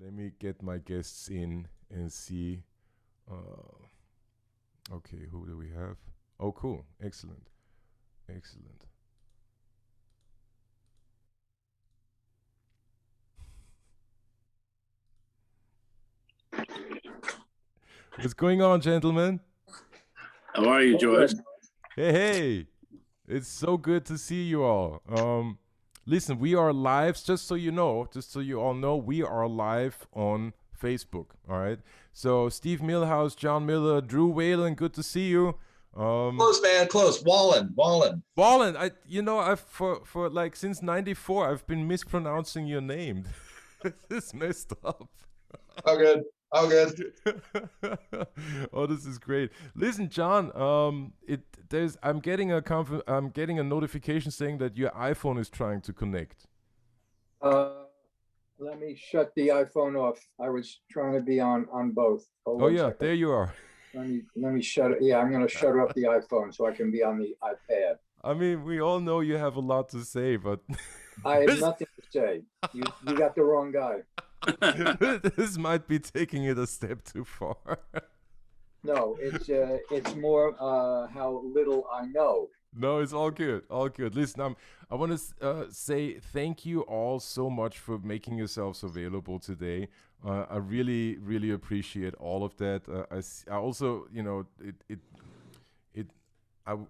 Let me get my guests in and see. Okay, who do we have? Oh, cool. Excellent. Excellent. What's going on, gentlemen? How are you, George? Hey, hey. It's so good to see you all. Listen, we are live, just so you know, just so you all know, we are live on Facebook. All right. So Steve Millhouse, John Miller, Drew Whalen, good to see you. Close, man, close. Wallen. Wallen, I've for like since '94, I've been mispronouncing your name. This is messed up. Oh, good. Oh, good. Oh, this is great. Listen, John. I'm getting a notification saying that your iPhone is trying to connect. Let me shut the iPhone off. I was trying to be on both. Hold on yeah, there you are. Let me shut it. Yeah, I'm going to shut off the iPhone so I can be on the iPad. I mean, we all know you have a lot to say, but I have nothing to say. You got the wrong guy. This might be taking it a step too far. No, it's more how little I know. No, it's all good, all good. Listen, I want to say thank you all so much for making yourselves available today. I really, really appreciate all of that. I also,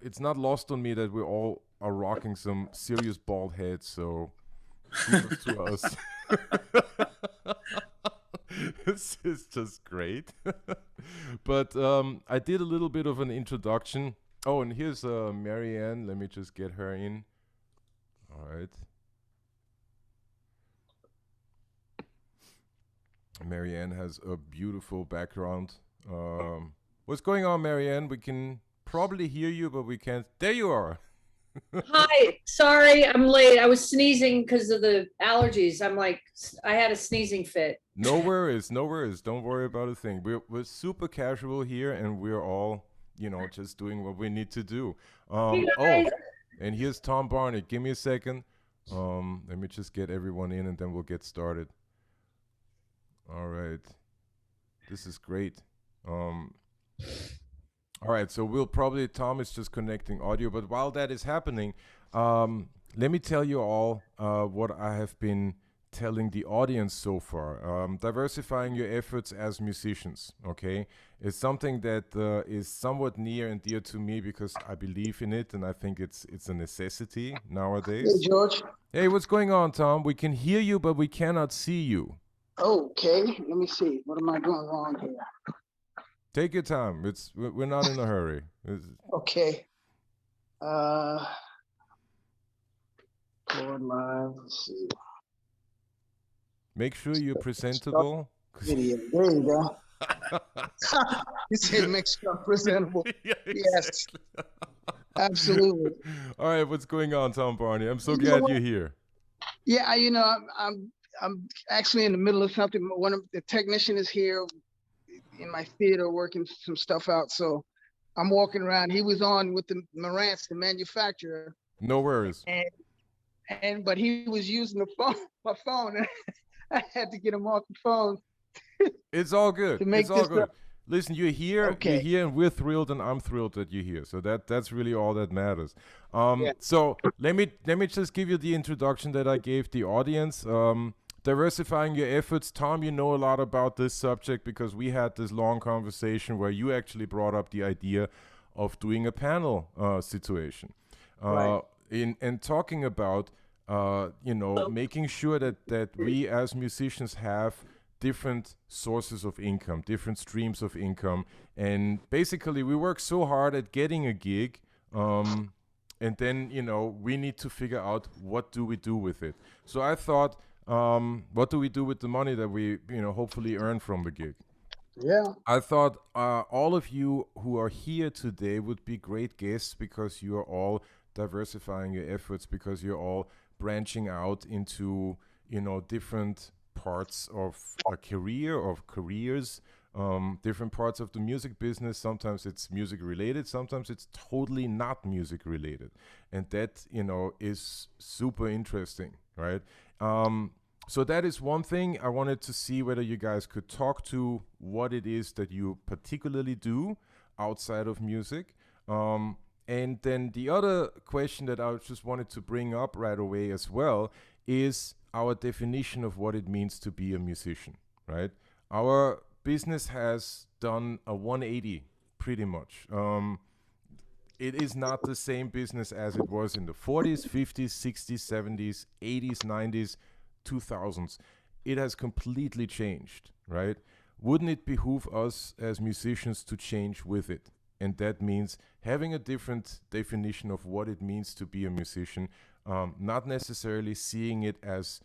it's not lost on me that we all are rocking some serious bald heads. So, kudos to us. This is just great. But I did a little bit of an introduction. Oh, and here's Marianne. Let me just get her in. All right. Marianne has a beautiful background. What's going on, Marianne? We can probably hear you, but we can't. There you are. Hi, sorry, I'm late. I was sneezing because of the allergies. I had a sneezing fit. No worries, no worries. Don't worry about a thing. We're super casual here, and we're all, just doing what we need to do. Oh, and here's Tom Barnett. Give me a second. Let me just get everyone in, and then we'll get started. All right. This is great. All right, so Tom is just connecting audio, but while that is happening, let me tell you all what I have been telling the audience so far. Diversifying your efforts as musicians, okay, is something that is somewhat near and dear to me because I believe in it, and I think it's a necessity nowadays. Hey, George. Hey, what's going on, Tom? We can hear you, but we cannot see you. Okay, let me see. What am I doing wrong here? Take your time. We're not in a hurry. Okay. Going live. Let's see. Make sure you're presentable. Video. There you go. You said make sure I'm presentable. Yeah, yes. Absolutely. All right, what's going on, Tom Barney? I'm so glad you're here. Yeah, I'm actually in the middle of something. One of the technician is here in my theater working some stuff out, so I'm walking around. He was on with the Marantz, the manufacturer. No worries. But he was using my phone, and I had to get him off the phone. It's all good. It's all good. Listen, you're here. Okay. You're here, and we're thrilled, and I'm thrilled that you're here. So that's really all that matters. Yeah. So let me just give you the introduction that I gave the audience. Diversifying your efforts. Tom, you know a lot about this subject because we had this long conversation where you actually brought up the idea of doing a panel situation. Right. And talking about, making sure that we as musicians have different sources of income, different streams of income. And basically, we work so hard at getting a gig. And then, we need to figure out what do we do with it. So I thought, what do we do with the money that we, hopefully earn from the gig? Yeah. I thought all of you who are here today would be great guests because you are all diversifying your efforts, because you're all branching out into, different parts of a career, of careers, different parts of the music business. Sometimes it's music related, sometimes it's totally not music related. And that, is super interesting, right? So that is one thing. I wanted to see whether you guys could talk to what it is that you particularly do outside of music. And then the other question that I just wanted to bring up right away as well is our definition of what it means to be a musician, right? Our business has done a 180 pretty much. It is not the same business as it was in the 40s, 50s, 60s, 70s, 80s, 90s, 2000s. It has completely changed, right? Wouldn't it behoove us as musicians to change with it? And that means having a different definition of what it means to be a musician, not necessarily seeing it as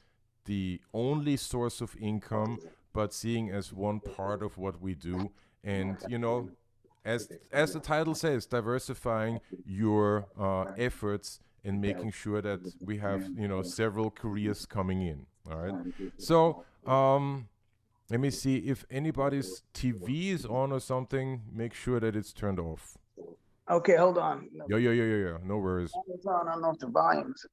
the only source of income, but seeing as one part of what we do. And, you know, as the title says, diversifying your efforts and making sure that we have, you know, several careers coming in. All right. So, let me see if anybody's TV is on or something. Make sure that it's turned off. Okay, hold on. Yeah. No worries. It's on. I don't know if the volume's.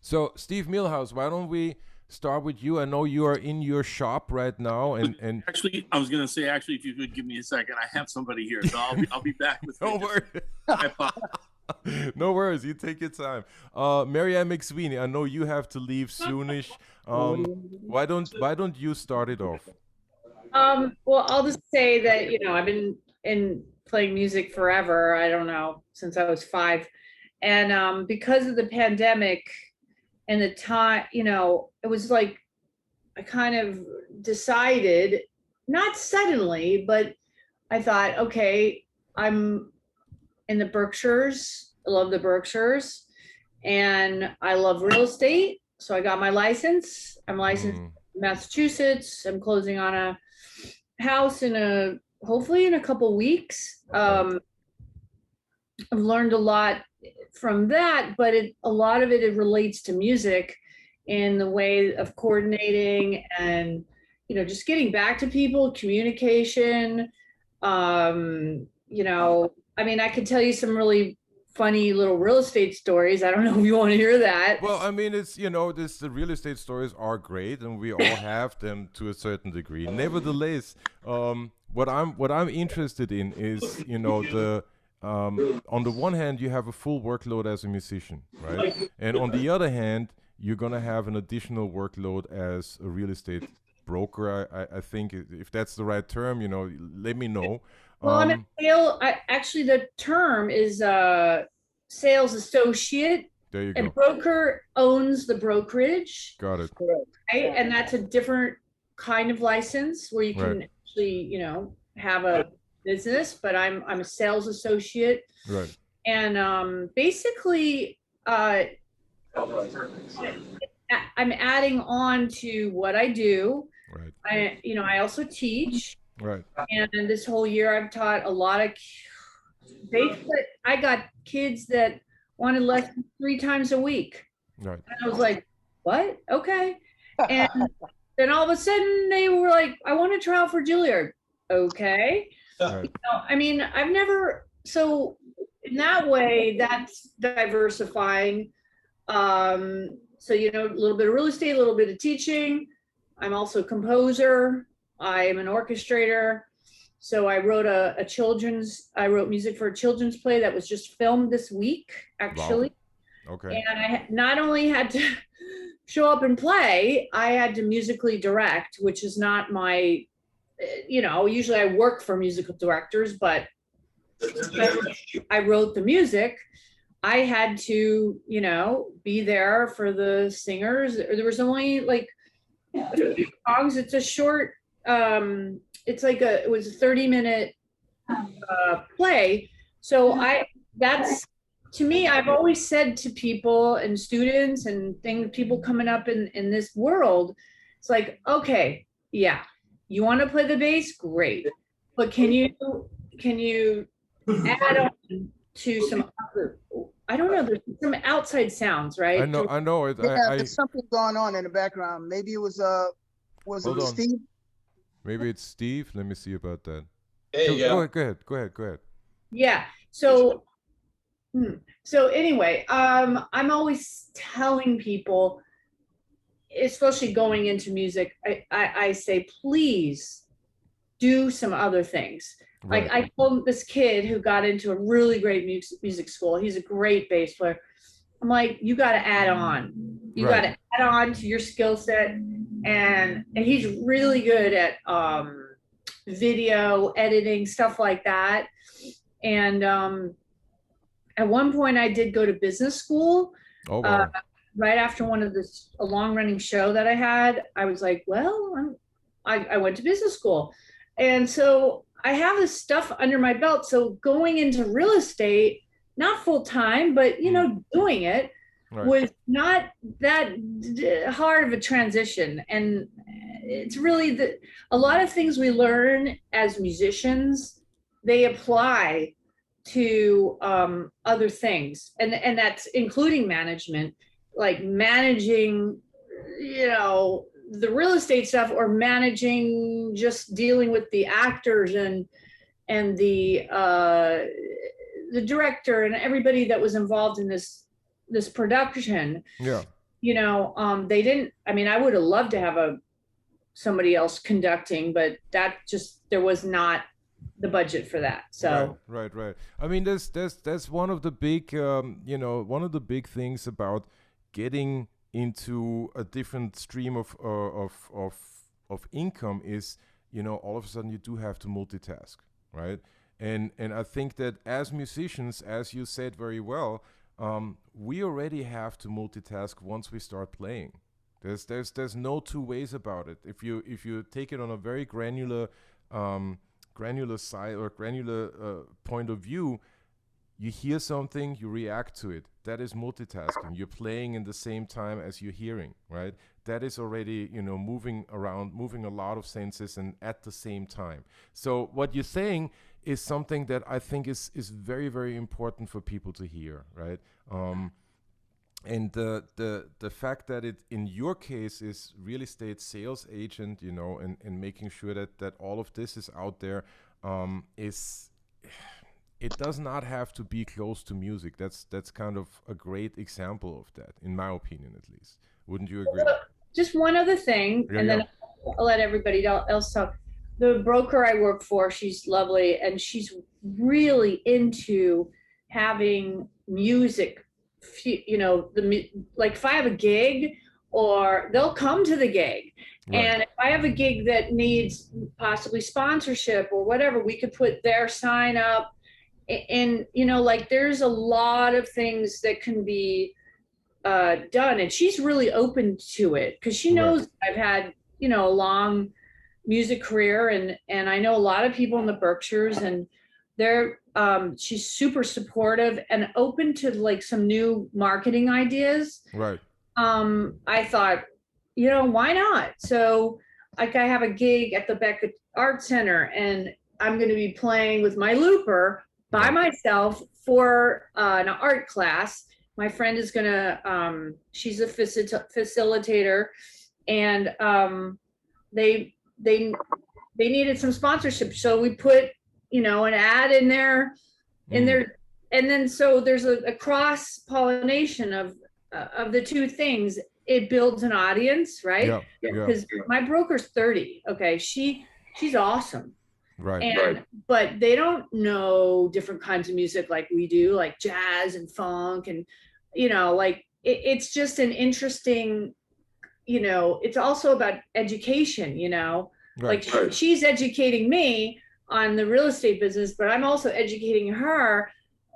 So, Steve Milhouse, why don't we start with you? I know you are in your shop right now, and Actually, I was gonna say, if you could give me a second, I have somebody here, so I'll be back with no you. worries. No worries. You take your time. Marianne McSweeney, I know you have to leave soonish. Why don't you start it off? Well, I'll just say that, you know, I've been playing music forever. I don't know, since I was 5. And because of the pandemic and the time, you know, it was like I kind of decided, not suddenly, but I thought, okay, I'm in the Berkshires. I love the Berkshires and I love real estate. So I got my license. I'm licensed in Massachusetts. I'm closing on a house hopefully in a couple weeks. I've learned a lot from that, but a lot of it relates to music in the way of coordinating and, you know, just getting back to people, communication. You know, I mean, I could tell you some really funny little real estate stories. I don't know if you want to hear that. Well, I mean, it's, you know, the real estate stories are great and we all have them to a certain degree. Nevertheless, what I'm interested in is, you know, on the one hand, you have a full workload as a musician, right? And on the other hand, you're going to have an additional workload as a real estate broker. I think, if that's the right term, you know, let me know. Well, I'm a actually the term is sales associate. There you go. And broker owns the brokerage. Got it. Right? And that's a different kind of license where you can actually, you know, have a business, but I'm a sales associate. Right. And basically I'm adding on to what I do. Right. I also teach. Right. And this whole year I've taught a lot of I got kids that wanted lessons 3 times a week. Right. And I was like, what? Okay. And then all of a sudden they were like, I want to try out for Juilliard. Okay. Right. I mean, I've never, so in that way, that's diversifying. So, you know, a little bit of real estate, a little bit of teaching. I'm also a composer. I am an orchestrator. So I wrote I wrote music for a children's play that was just filmed this week, actually. Wow. Okay. And I not only had to show up and play, I had to musically direct, which is not my, you know, usually I work for musical directors, but I wrote the music. I had to, you know, be there for the singers. There was only like songs. It's a short, it was a 30-minute play. So to me, I've always said to people and students and people coming up in this world, it's like, okay, yeah, you want to play the bass? Great. But can you add on to some other, I don't know, there's some outside sounds, right? I know. There's something going on in the background. Maybe it was it Steve? Maybe it's Steve. Let me see about that. There you go. Go ahead. Yeah. So anyway, I'm always telling people, especially going into music, I say, please do some other things. Right. Like I told this kid who got into a really great music school, he's a great bass player. I'm like, you got to add on. You got to add on to your skill set. And he's really good at video editing, stuff like that. And at one point I did go to business school. Oh, wow. Right after a long running show that I had, I was like, well, I went to business school. And so I have this stuff under my belt. So going into real estate, not full time, but you know, doing it was not that hard of a transition. And it's really a lot of things we learn as musicians, they apply to other things, and that's including management, like managing, you know, the real estate stuff, or managing just dealing with the actors and the director and everybody that was involved in this production. Yeah. You know, they didn't, I mean, I would have loved to have somebody else conducting, but there was not the budget for that. So right. I mean, that's one of the big one of the big things about getting into a different stream of income is, you know, all of a sudden you do have to multitask, right? And I think that as musicians, as you said very well, we already have to multitask once we start playing. There's no two ways about it. If you take it on a very granular side or granular point of view, you hear something, you react to it. That is multitasking. You're playing in the same time as you're hearing, right? That is already, you know, moving a lot of senses and at the same time. So what you're saying is something that I think is very, very important for people to hear, right? And the fact that it, in your case, is real estate sales agent, you know, and making sure that all of this is out there, it does not have to be close to music. That's kind of a great example of that, in my opinion, at least. Wouldn't you agree? Just one other thing, then I'll let everybody else talk. The broker I work for, she's lovely, and she's really into having music, you know, like if I have a gig, or they'll come to the gig. Right. And if I have a gig that needs possibly sponsorship or whatever, we could put their sign up. And, you know, like there's a lot of things that can be done. And she's really open to it because she knows I've had, you know, a long music career, and I know a lot of people in the Berkshires, and she's super supportive and open to like some new marketing ideas. Right. I thought, you know, why not? So like I have a gig at the Beckett Art Center, and I'm going to be playing with my looper by myself for an art class. My friend is going to, she's a facilitator, and they needed some sponsorship. So we put, you know, an ad in there, and then so there's a cross pollination of the two things. It builds an audience, right? Yeah. Because my broker's 30. Okay. She's awesome. Right. But they don't know different kinds of music like we do, like jazz and funk, and, you know, like it's just an interesting, you know, it's also about education, you know, like she's educating me on the real estate business, but I'm also educating her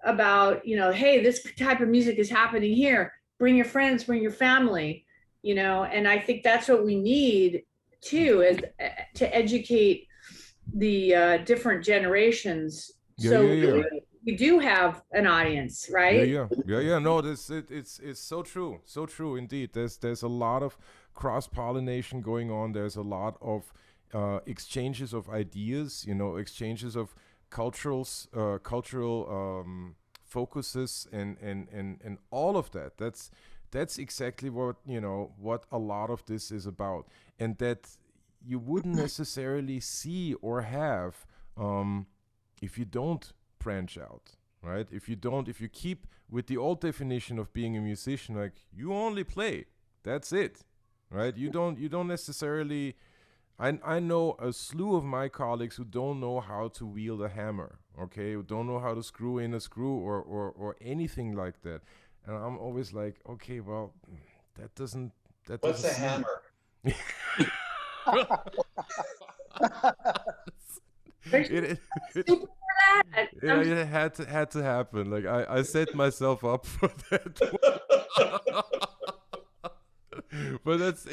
about, you know, hey, this type of music is happening here. Bring your friends, bring your family, you know, and I think that's what we need too, is to educate the different generations. We do have an audience, right? Yeah. No, it's so true indeed. There's a lot of cross-pollination going on. There's a lot of exchanges of ideas, you know, exchanges of cultural focuses and all of that. That's exactly what, you know, what a lot of this is about, and that you wouldn't necessarily see or have if you don't branch out, right? If you keep with the old definition of being a musician, like you only play, that's it, right? You don't necessarily. I know a slew of my colleagues who don't know how to wield a hammer, okay? Who don't know how to screw in a screw or anything like that. And I'm always like, okay, well, that doesn't. What's a hammer? it, yeah, it had to happen. Like I set myself up for that. But that's,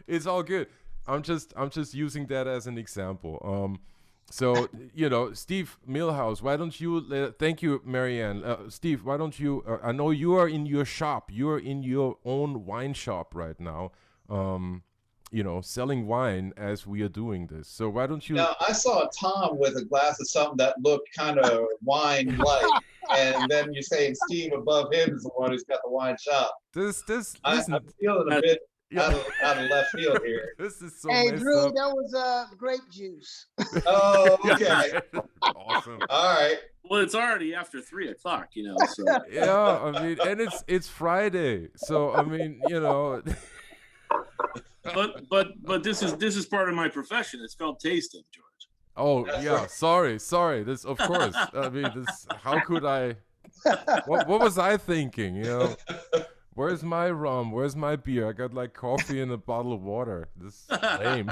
it's all good. I'm just using that as an example. So Steve Milhouse, why don't you? Thank you, Marianne. Steve, why don't you? I know you are in your shop. You are in your own wine shop right now. Selling wine as we are doing this. So why don't you? Now, I saw Tom with a glass of something that looked kind of wine-like, and then you're saying Steve above him is the one who's got the wine shop. I'm feeling a bit out of left field here. This is so Hey, messed Drew, up. that was grape juice. Oh, okay. Awesome. All right. Well, it's already after 3 o'clock, so. Yeah, I mean, and it's Friday, so I mean, But this is part of my profession. It's called tasting, George. Oh, That's yeah, right. sorry. This, of course. I mean, how could I? What was I thinking? Where's my rum? Where's my beer? I got like coffee and a bottle of water. This is lame.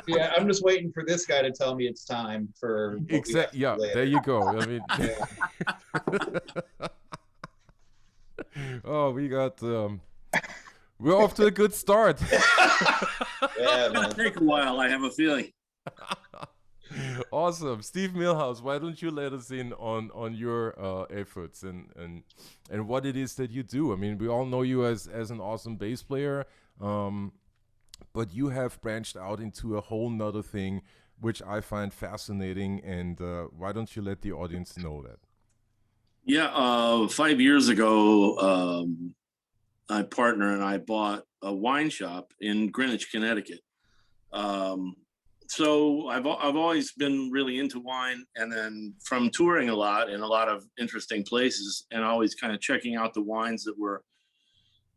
Yeah, I'm just waiting for this guy to tell me it's time for. Exactly. Yeah, later. there you go. I mean, oh, we got. We're off to a good start. Yeah, It's gonna man. take a while, I have a feeling. Awesome. Steve Milhouse, why don't you let us in on your efforts and what it is that you do? I mean, we all know you as an awesome bass player, but you have branched out into a whole nother thing, which I find fascinating. And why don't you let the audience know that? Yeah, 5 years ago, my partner and I bought a wine shop in Greenwich, Connecticut. So I've always been really into wine, and then from touring a lot in a lot of interesting places, and always kind of checking out the wines that were,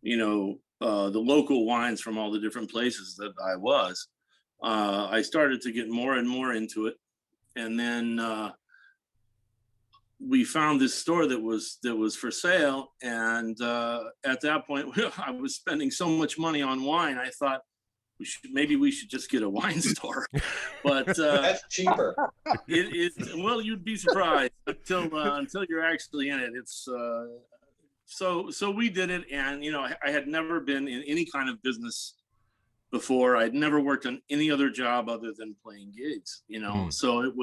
the local wines from all the different places that I was. I started to get more and more into it, and then we found this store that was for sale, and at that point, I was spending so much money on wine. I thought maybe we should just get a wine store, but That's cheaper. well, you'd be surprised until you're actually in it. It's so we did it, and I had never been in any kind of business before. I'd never worked on any other job other than playing gigs. So it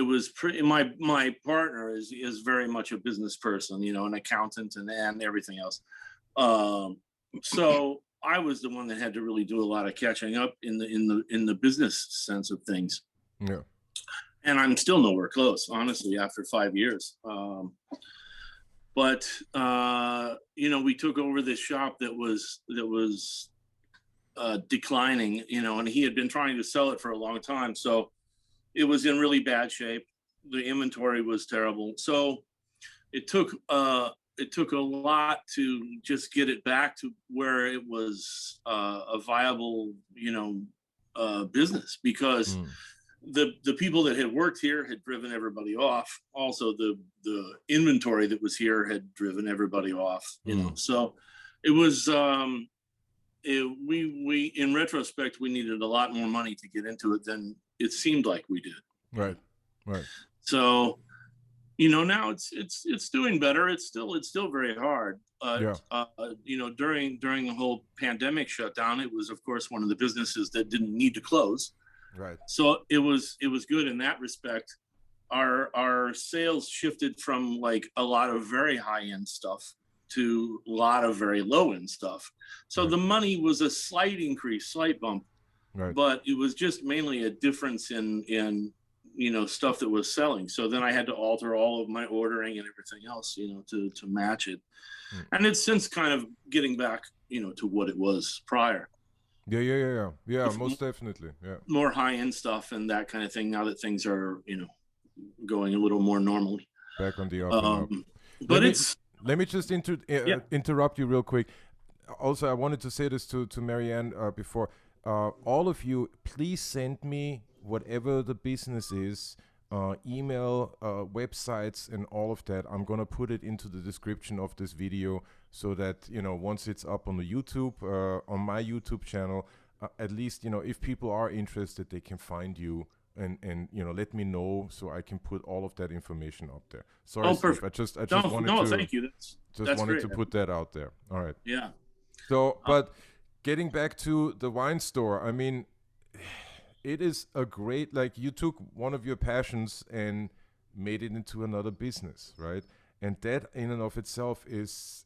was pretty. My partner is very much a business person, an accountant and everything else. So I was the one that had to really do a lot of catching up in the business sense of things. Yeah. And I'm still nowhere close, honestly, after 5 years. But we took over this shop that was declining, and he had been trying to sell it for a long time. So it was in really bad shape. The inventory was terrible. So it took a lot to just get it back to where it was a viable, business, because the people that had worked here had driven everybody off. Also, the inventory that was here had driven everybody off. So it was. We in retrospect, we needed a lot more money to get into it than it seemed like we did. Right. So, now it's doing better. It's still very hard. But during the whole pandemic shutdown, it was of course one of the businesses that didn't need to close. Right. So it was good in that respect. Our sales shifted from like a lot of very high end stuff to a lot of very low end stuff. So the money was a slight increase, slight bump, but it was just mainly a difference in stuff that was selling. So then I had to alter all of my ordering and everything else, to match it. And it's since kind of getting back, to what it was prior. Yeah, most definitely. Yeah. More high end stuff and that kind of thing now that things are, going a little more normally. Back on the up and up. But Let me just interrupt you real quick. also I wanted to say this to Marianne before. All of you, please send me whatever the business is, email, websites, and all of that. I'm gonna put it into the description of this video so that, you know, once it's up on the YouTube, on my YouTube channel, at least, you know, if people are interested, they can find you and you know, let me know so I can put all of that information up there. Sorry, Oh, Steve, perfect. I just wanted to thank you. That's wanted great. to put that out there. All right. Yeah. So, but getting back to the wine store, I mean, it is a great, like, you took one of your passions and made it into another business, right? And that in and of itself is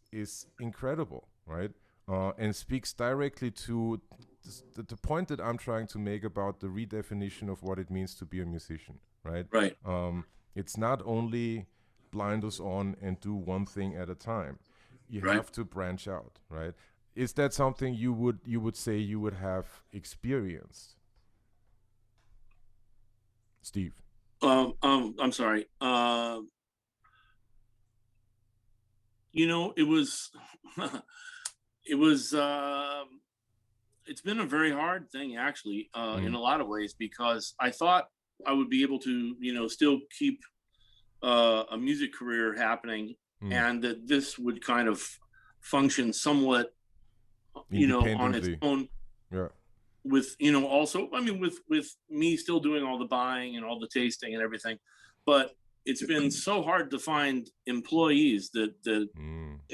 incredible, right? And speaks directly to the point that I'm trying to make about the redefinition of what it means to be a musician, right? Right. It's not only blinders on and do one thing at a time. You Right. have to branch out, right? Is that something you would say you would have experienced, Steve? I'm sorry. You know, it was, it was, it's been a very hard thing actually, in a lot of ways, because I thought I would be able to, you know, still keep a music career happening, and that this would kind of function somewhat, you know, on its own. Yeah. With, you know, also, I mean, with me still doing all the buying and all the tasting and everything, but it's been so hard to find employees that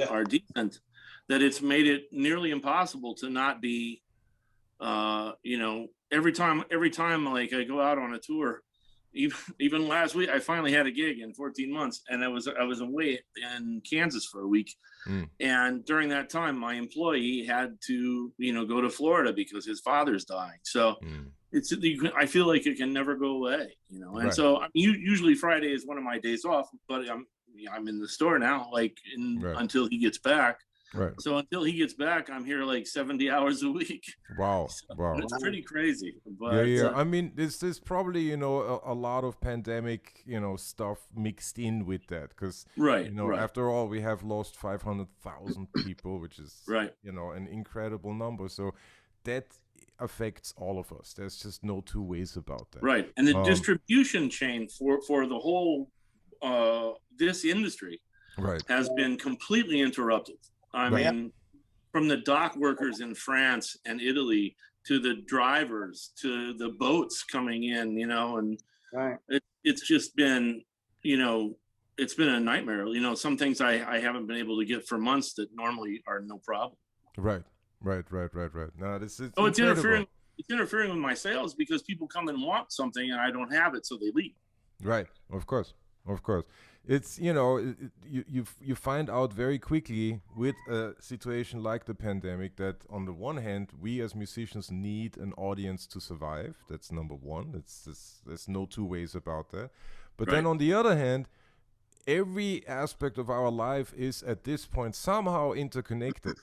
are decent, that it's made it nearly impossible to not be, you know, every time like I go out on a tour, even last week I finally had a gig in 14 months, and I was away in Kansas for a week. And during that time, my employee had to, you know, go to Florida because his father's dying. So I feel like it can never go away, you know. And so I mean, usually Friday is one of my days off, but I'm in the store now, like until he gets back. Right. So until he gets back, I'm here like 70 hours a week. Wow. So Wow. it's pretty crazy. But, yeah. I mean, this is probably, you know, a lot of pandemic, you know, stuff mixed in with that, because, you know, after all, we have lost 500,000 people, which is, you know, an incredible number. So that affects all of us. There's just no two ways about that. Right. And the distribution chain for the whole, this industry has been completely interrupted. I mean, from the dock workers in France and Italy to the drivers to the boats coming in, you know, and it's just been, you know, it's been a nightmare. You know, some things I haven't been able to get for months that normally are no problem. Right. No, this is it's interfering with my sales, because people come and want something and I don't have it, so they leave. Right. Of course. It's, you know, you find out very quickly with a situation like the pandemic that on the one hand, we as musicians need an audience to survive. That's number one. There's no two ways about that. But then on the other hand, every aspect of our life is at this point somehow interconnected,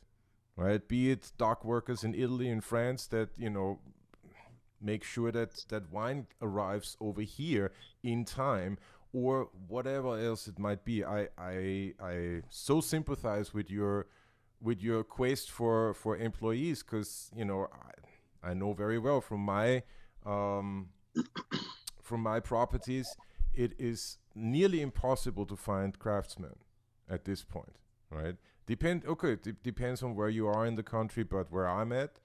right? Be it dock workers in Italy and France that, you know, make sure that wine arrives over here in time, or whatever else it might be. I so sympathize with your quest for employees, because, you know, I know very well from my properties, it is nearly impossible to find craftsmen at this point, right? Depends on where you are in the country, but where I'm at,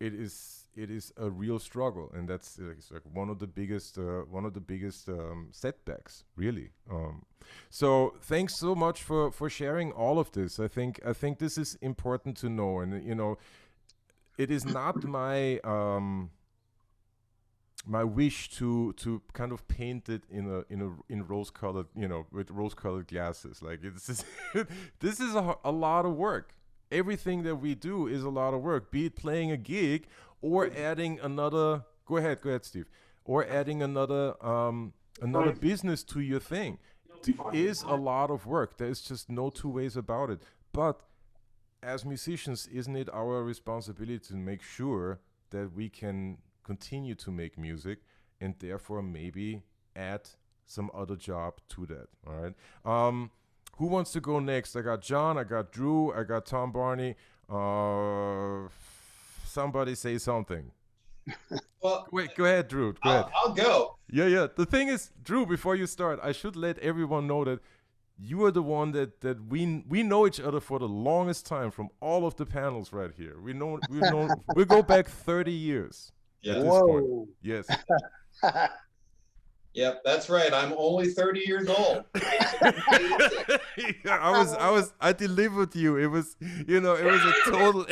it is a real struggle, and that's like one of the biggest setbacks, really. So thanks so much for sharing all of this. I think this is important to know, and, you know, it is not my my wish to kind of paint it in rose-colored, you know, with rose-colored glasses. Like, it's just this is a lot of work. Everything that we do is a lot of work, be it playing a gig or adding another, go ahead, Steve, or adding another business to your thing. It is a lot of work. There's just no two ways about it. But as musicians, isn't it our responsibility to make sure that we can continue to make music, and therefore maybe add some other job to that? All right. Who wants to go next? I got John, I got Drew, I got Tom Barney. Somebody say something. Well, Wait, go ahead, Drew. Go ahead. I'll go. Yeah. The thing is, Drew, before you start, I should let everyone know that you are the one that we know each other for the longest time from all of the panels right here. We go back 30 years at this point. Yes. Yep, that's right. I'm only 30 years old. Yeah, I delivered you. It was a total.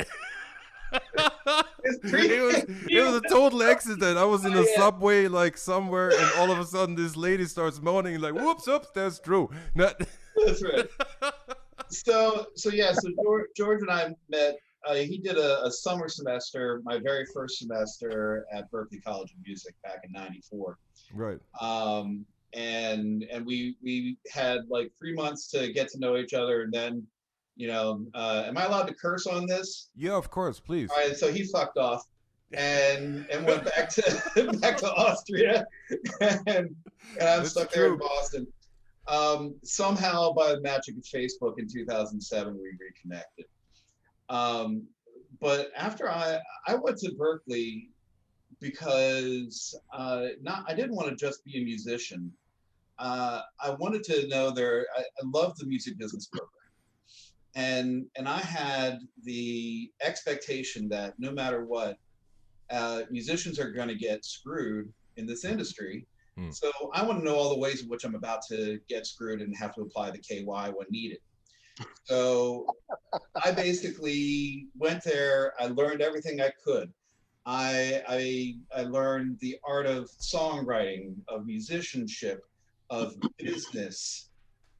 It was a total accident. I was in a subway like somewhere, and all of a sudden this lady starts moaning like, "Whoops, oops, that's Drew." That's right. So George and I met. He did a summer semester, my very first semester at Berklee College of Music back in '94. Right. And we had like 3 months to get to know each other, and then, am I allowed to curse on this? Yeah, of course, please. All right, so he fucked off and went back to Austria, and I'm stuck there in Boston. Somehow, by the magic of Facebook in 2007, we reconnected. But after I went to Berklee because I didn't want to just be a musician. I wanted to know I loved the music business program. And I had the expectation that no matter what, musicians are going to get screwed in this industry. So I want to know all the ways in which I'm about to get screwed and have to apply the KY when needed. So I basically went there. I learned everything I could. I learned the art of songwriting, of musicianship, of business.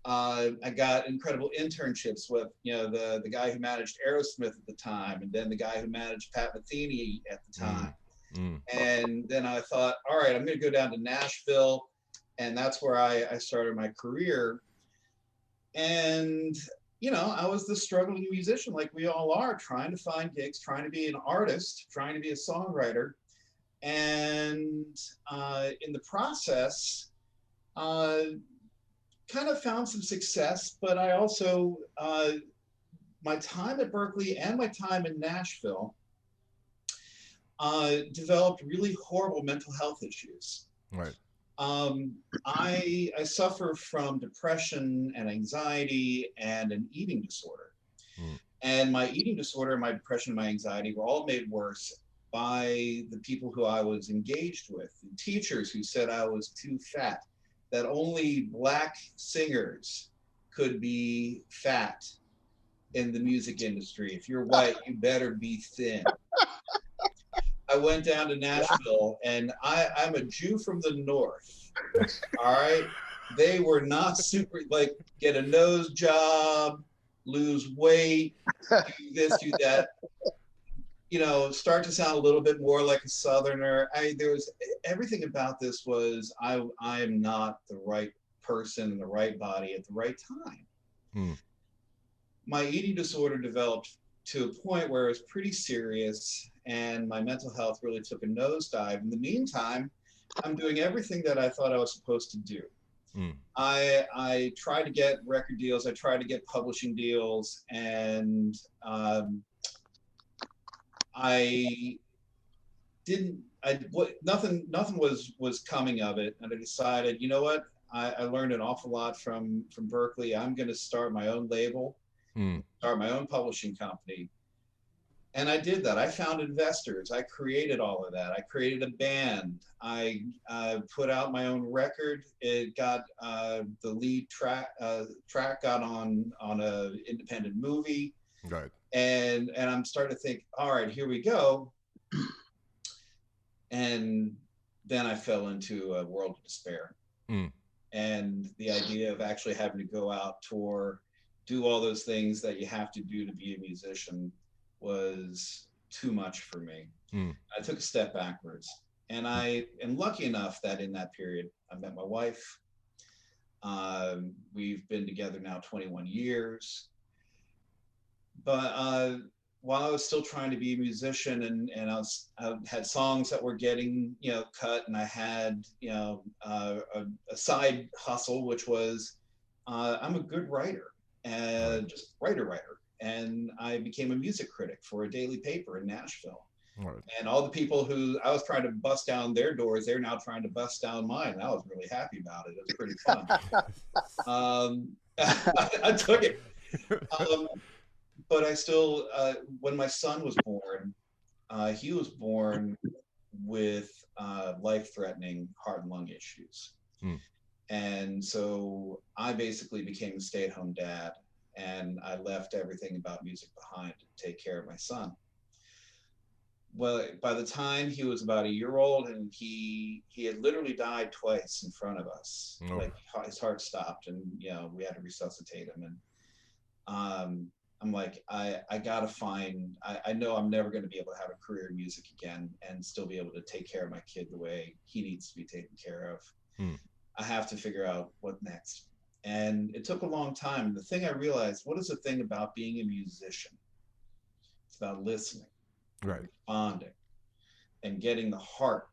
I got incredible internships with the guy who managed Aerosmith at the time, and then the guy who managed Pat Metheny at the time. And then I thought, all right, I'm going to go down to Nashville, and that's where I started my career. And I was the struggling musician like we all are, trying to find gigs, trying to be an artist, trying to be a songwriter. And in the process, kind of found some success, but I also, my time at Berklee and my time in Nashville, developed really horrible mental health issues. Right. I suffer from depression and anxiety and an eating disorder. And my eating disorder, my depression, and my anxiety were all made worse by the people who I was engaged with, the teachers who said I was too fat, that only Black singers could be fat in the music industry. If you're white, you better be thin. I went down to Nashville, and I'm a Jew from the north. All right. They were not super, like, get a nose job, lose weight, do this, do that. Start to sound a little bit more like a Southerner. There was everything about this was I am not the right person in the right body at the right time. My eating disorder developed to a point where it was pretty serious, and my mental health really took a nosedive. In the meantime, I'm doing everything that I thought I was supposed to do. I tried to get record deals, I tried to get publishing deals, and nothing was coming of it. And I decided, you know what? I learned an awful lot from Berklee. I'm going to start my own label, start my own publishing company. And I did that. I found investors. I created all of that. I created a band. I put out my own record. It got the lead track got on a independent movie. Right. And I'm starting to think, all right, here we go. And then I fell into a world of despair. And the idea of actually having to go out, tour, do all those things that you have to do to be a musician was too much for me. I took a step backwards, and I am lucky enough that in that period I met my wife. We've been together now 21 years. But while I was still trying to be a musician, and I had songs that were getting cut, and I had a side hustle, which was I'm a good writer, and just writer. and I became a music critic for a daily paper in Nashville. Right. And all the people who I was trying to bust down their doors, they're now trying to bust down mine. And I was really happy about it. It was pretty fun. I took it. But I still, when my son was born, he was born with life-threatening heart and lung issues. And so I basically became a stay-at-home dad, and I left everything about music behind to take care of my son. Well, by the time he was about a year old, and he had literally died twice in front of us. Oh. Like his heart stopped, and we had to resuscitate him. And I'm like, I gotta find. I know I'm never going to be able to have a career in music again and still be able to take care of my kid the way he needs to be taken care of. I have to figure out what next. And it took a long time. The thing I realized, what is the thing about being a musician? It's about listening. Right. Responding and getting the heart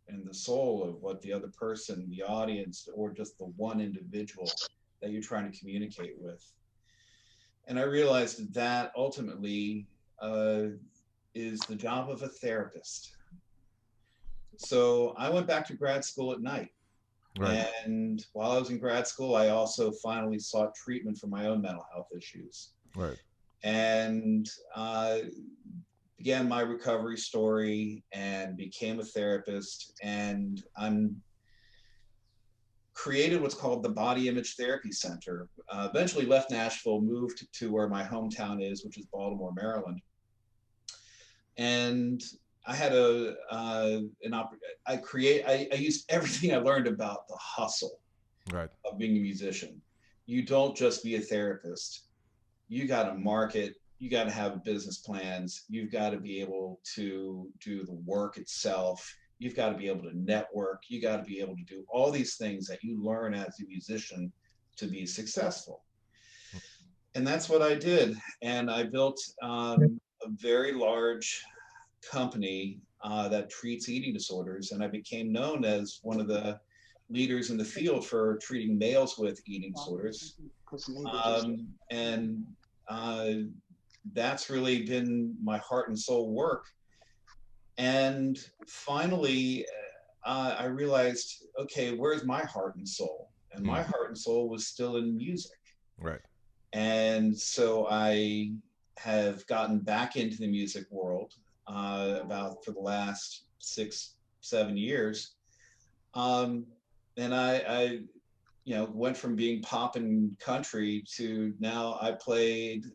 and the soul of what the other person, the audience, or just the one individual that you're trying to communicate with. And I realized that ultimately is the job of a therapist. So I went back to grad school at night. Right. And while I was in grad school, I also finally sought treatment for my own mental health issues. Right. And began my recovery story and became a therapist, and I'm created what's called the Body Image Therapy Center. Eventually left Nashville, moved to where my hometown is, which is Baltimore, Maryland. And I had I used everything I learned about the hustle of being a musician. You don't just be a therapist. You got to market. You got to have business plans. You've got to be able to do the work itself. You've got to be able to network. You got to be able to do all these things that you learn as a musician to be successful. And that's what I did. And I built a very large company that treats eating disorders. And I became known as one of the leaders in the field for treating males with eating disorders. That's really been my heart and soul work. And finally, I realized, okay, where's my heart and soul? And my heart and soul was still in music. Right. And so I have gotten back into the music world for the last 6-7 years. And I went from being pop and country to now I played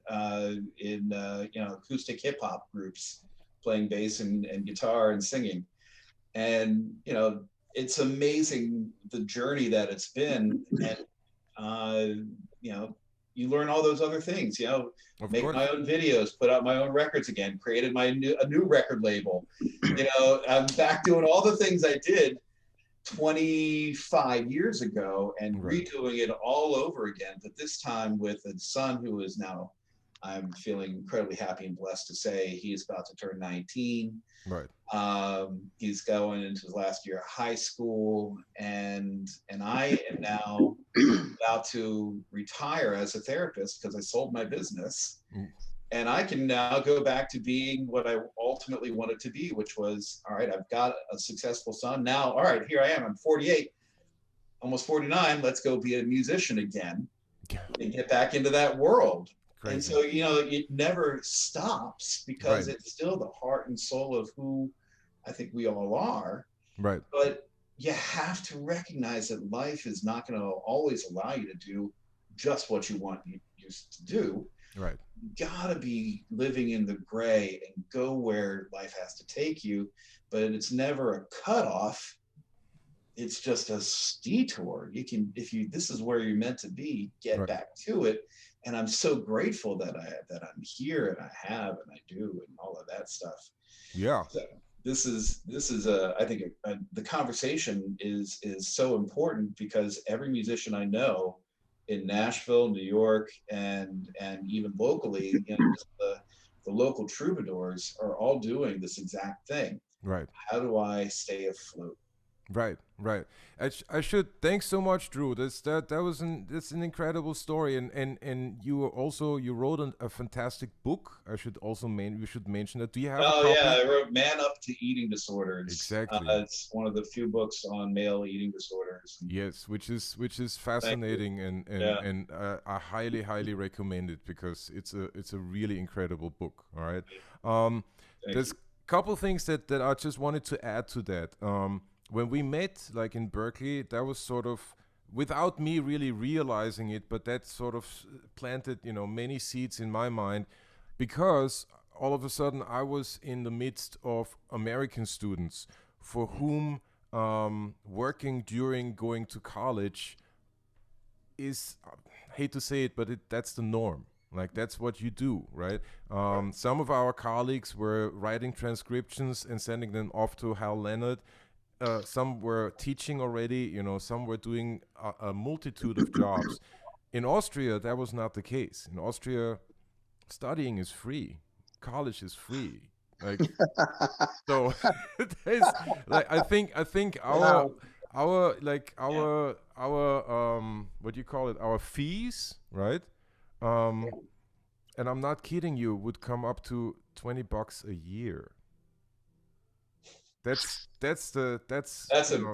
in acoustic hip hop groups, playing bass and guitar and singing. And it's amazing the journey that it's been. And you learn all those other things. Make my own videos, put out my own records again, created a new record label. I'm back doing all the things I did 25 years ago and redoing it all over again, but this time with a son who is now, I'm feeling incredibly happy and blessed to say, he is about to turn 19. Right. He's going into his last year of high school, and I am now about to retire as a therapist because I sold my business. And I can now go back to being what I ultimately wanted to be, which was, all right, I've got a successful son. Now, all right, here I am. I'm 48, almost 49. Let's go be a musician again and get back into that world. Crazy. And so, it never stops because it's still the heart and soul of who I think we all are. Right. But you have to recognize that life is not going to always allow you to do just what you want you to do. Right. You gotta be living in the gray and go where life has to take you, but it's never a cutoff. It's just a detour. You can, this is where you're meant to be, get back to it. And I'm so grateful that I'm here and I have and I do and all of that stuff. Yeah. So this is I think the conversation is so important because every musician I know in Nashville, New York, and even locally, just the local troubadours are all doing this exact thing. Right. How do I stay afloat? Right, right. I should. Thanks so much, Drew. That's an incredible story, and you wrote a fantastic book. We should mention that. Do you have a Oh yeah, copy? I wrote "Man Up to Eating Disorders." Exactly. It's one of the few books on male eating disorders. Yes, which is fascinating, Yeah. and I highly recommend it because it's a really incredible book. All right. There's a couple things that I just wanted to add to that. When we met, like in Berkeley, that was sort of without me really realizing it, but that sort of planted, many seeds in my mind, because all of a sudden I was in the midst of American students for whom working during going to college is, hate to say it, but that's the norm. Like that's what you do, right? Some of our colleagues were writing transcriptions and sending them off to Hal Leonard. Some were teaching already, some were doing a multitude of jobs. In Austria, that was not the case. In Austria, studying is free. College is free. Like, so there's like, I think our what do you call it? Our fees, right? Um, and I'm not kidding you, would come up to $20 a year. That's a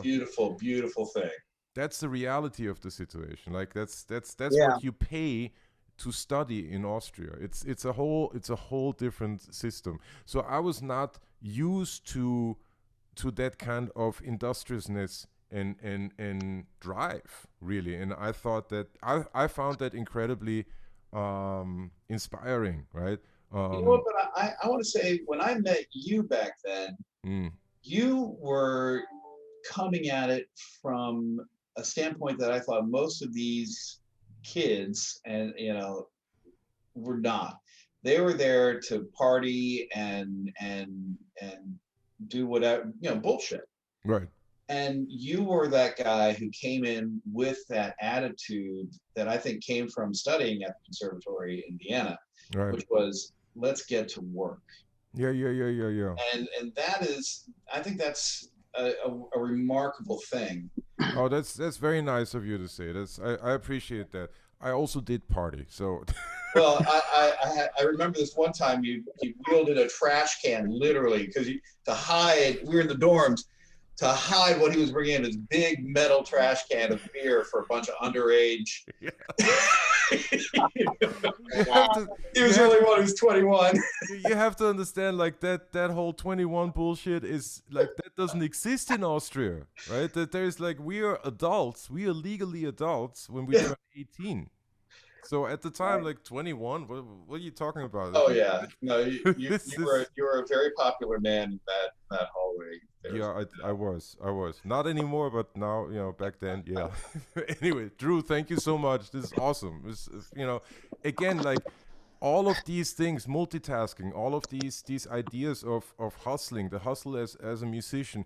beautiful, beautiful thing. That's the reality of the situation. Like that's Yeah. what you pay to study in Austria. It's a whole different system. So I was not used to that kind of industriousness and drive, really. And I thought that I found that incredibly inspiring, right? You know what, but I want to say, when I met you back then, you were coming at it from a standpoint that I thought most of these kids were not. They were there to party and do whatever, bullshit. Right. And you were that guy who came in with that attitude that I think came from studying at the conservatory in Vienna, Right. which was, let's get to work. Yeah. And that is, I think that's a remarkable thing. Oh, that's very nice of you to say. I appreciate that. I also did party, so. Well, I remember this one time you wielded a trash can, literally, because to hide, we were in the dorms, to hide what he was bringing in, this big metal trash can of beer for a bunch of underage. Yeah. He was the only one who's 21. You have to understand, like that whole 21 bullshit is like, that doesn't exist in Austria, right? That there's like, we are adults, we are legally adults when we turn 18. So at the time, like 21, what are you talking about? Oh yeah, no, you were a very popular man in that hallway. Yeah, I was not anymore, but now, back then, yeah. Anyway, Drew, thank you so much. This is awesome. It's again, like all of these things, multitasking, all of these ideas of hustling, the hustle as a musician,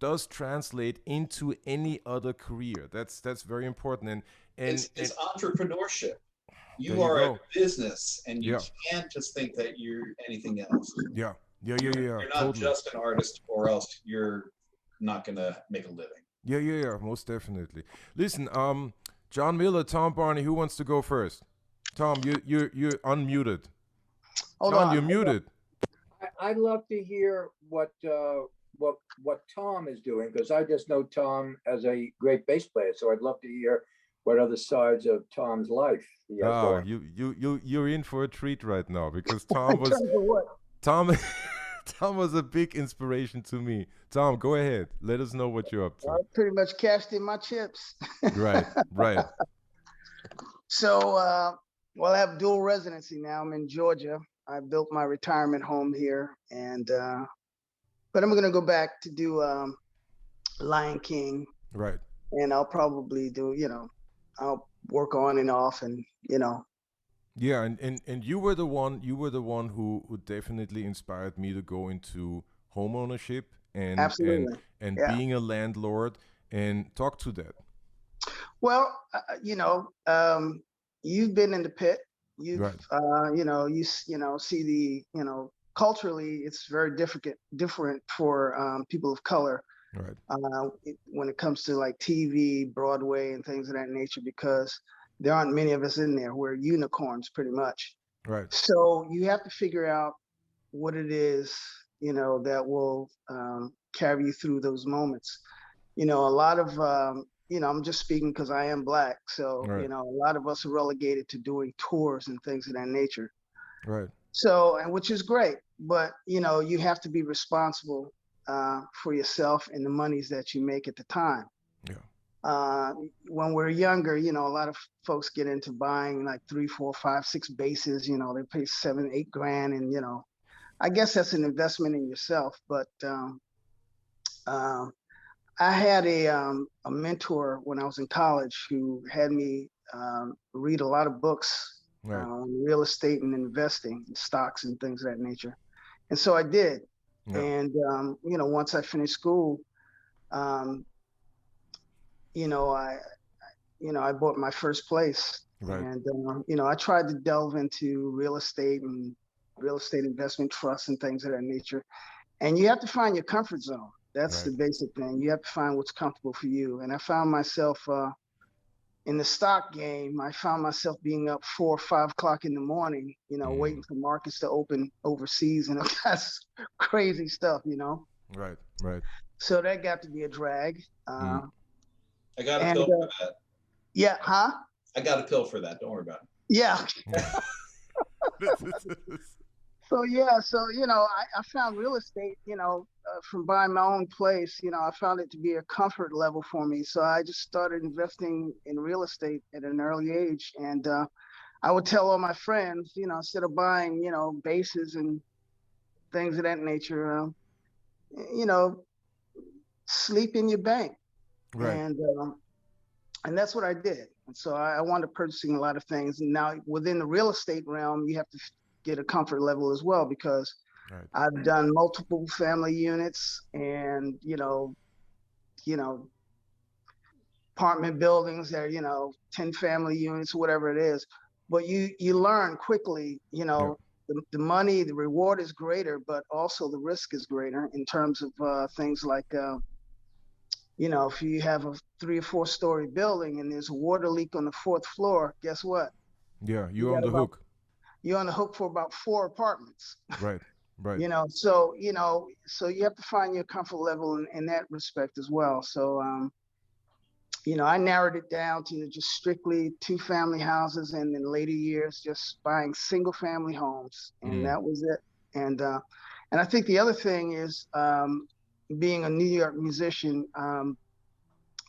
does translate into any other career. That's very important. And it's entrepreneurship. You are a business, and you can't just think that you're anything else. Yeah. You're not totally just an artist, or else you're not gonna make a living. Yeah, most definitely. Listen, John Miller, Tom Barney, who wants to go first? Tom, you're unmuted. Hold John, on. you're muted. I'd love to hear what Tom is doing, because I just know Tom as a great bass player. So I'd love to hear what other sides of Tom's life he has going. You're in for a treat right now, because Tom was a big inspiration to me. Tom, go ahead. Let us know what you're up to. I pretty much cashed in my chips. Right. So, I have dual residency now. I'm in Georgia. I built my retirement home here, and but I'm going to go back to do Lion King. Right. And I'll probably do, I'll work on and off, and Yeah, and you were the one who definitely inspired me to go into home ownership and absolutely, and being a landlord, and talk to that. Well, you've been in the pit. You've see the culturally it's very different for people of color. Right. When it comes to like TV, Broadway, and things of that nature, because there aren't many of us in there. We're unicorns pretty much. Right. So you have to figure out what it is, that will carry you through those moments. A lot of, I'm just speaking because I am Black. So, Right. a lot of us are relegated to doing tours and things of that nature. Right. So, and which is great, but, you have to be responsible for yourself and the monies that you make at the time. Yeah. When we're younger, a lot of folks get into buying like 3, 4, 5, 6 bases, they pay $7, $8 grand. And, I guess that's an investment in yourself. But I had a mentor when I was in college who had me read a lot of books Right. on real estate and investing, stocks and things of that nature. And so I did. Yeah. And, once I finished school, I bought my first place. Right. And, I tried to delve into real estate and real estate investment trusts and things of that nature. And you have to find your comfort zone. That's Right. the basic thing. You have to find what's comfortable for you. And I found myself in the stock game. I found myself being up 4 or 5 o'clock in the morning, waiting for markets to open overseas. And that's crazy stuff, Right. Right. So that got to be a drag. I got a pill for that. Yeah, huh? I got a pill for that. Don't worry about it. Yeah. So I found real estate, from buying my own place, I found it to be a comfort level for me. So I just started investing in real estate at an early age. And I would tell all my friends, instead of buying, bases and things of that nature, sleep in your bank. Right. And that's what I did. And so I wound up purchasing a lot of things. And now within the real estate realm, you have to get a comfort level as well, because Right. I've done multiple family units and, apartment buildings that are, 10 family units, whatever it is. But you learn quickly, Yeah. the money, the reward is greater, but also the risk is greater in terms of things like, if you have a 3 or 4 story building and there's a water leak on the 4th floor, guess what? Yeah. You're on the hook. You're on the hook for about 4 apartments. Right. Right. So you have to find your comfort level in that respect as well. So, I narrowed it down to just strictly 2 family houses, and in later years, just buying single family homes. And that was it. And I think the other thing is, being a New York musician,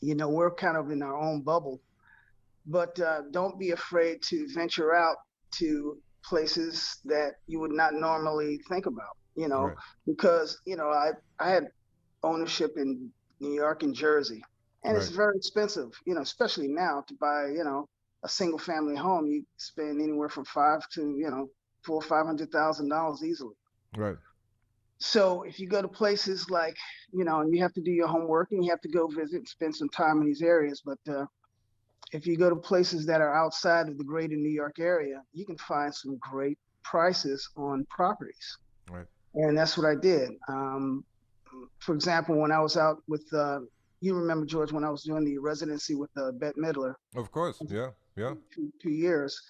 we're kind of in our own bubble, but don't be afraid to venture out to places that you would not normally think about, Right. because, I had ownership in New York and Jersey, and it's Right. very expensive, especially now to buy, a single family home. You spend anywhere from $500,000 to, $400,000 or $500,000 easily. Right. So if you go to places like, and you have to do your homework and you have to go visit and spend some time in these areas, but if you go to places that are outside of the greater New York area, you can find some great prices on properties. Right. And that's what I did. For example, when I was out with, you remember, George, when I was doing the residency with Bette Midler. Of course. Yeah. Yeah. 2 years.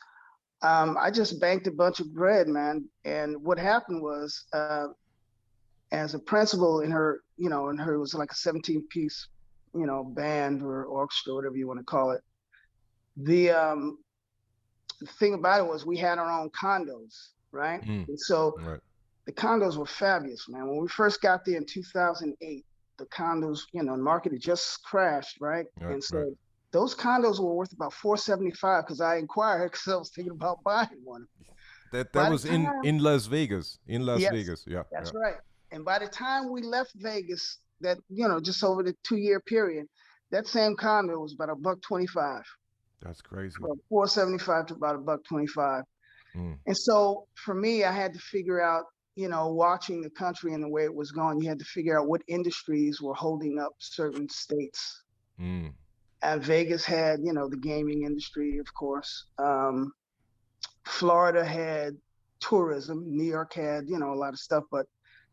I just banked a bunch of bread, man. And what happened was, as a principal in her, it was like a 17-piece, band or orchestra, whatever you want to call it. The thing about it was we had our own condos, right? And so Right. the condos were fabulous, man. When we first got there in 2008, the condos, the market had just crashed, right? Right, And so right. those condos were worth about $475 because I inquired because I was thinking about buying one. That By the was in Las Vegas. In Las Yes, Vegas. Yeah. That's Yeah. right. And by the time we left Vegas, that, just over the 2-year period, that same condo was about $125. That's crazy. From $475 to about $125. And so for me, I had to figure out, watching the country and the way it was going, you had to figure out what industries were holding up certain states. And Vegas had, the gaming industry, of course. Florida had tourism. New York had, a lot of stuff, but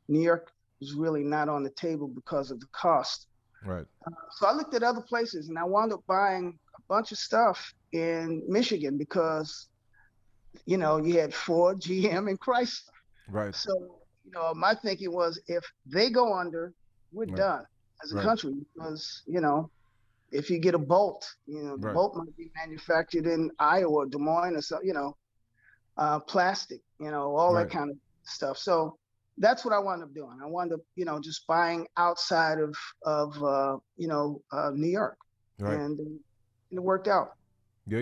New York was really not on the table because of the cost. Right. So I looked at other places, and I wound up buying a bunch of stuff in Michigan because, you know, you had Ford, GM, and Chrysler. Right. So, you know, my thinking was, if they go under, we're Right. done as a Right. country, because, you know, if you get a bolt, you know, the Right. bolt might be manufactured in Iowa or Des Moines or so, you know, plastic, you know, all Right. that kind of stuff. So that's what I wound up doing. I wound up, you know, just buying outside of New York, Right. and it worked out. Yeah.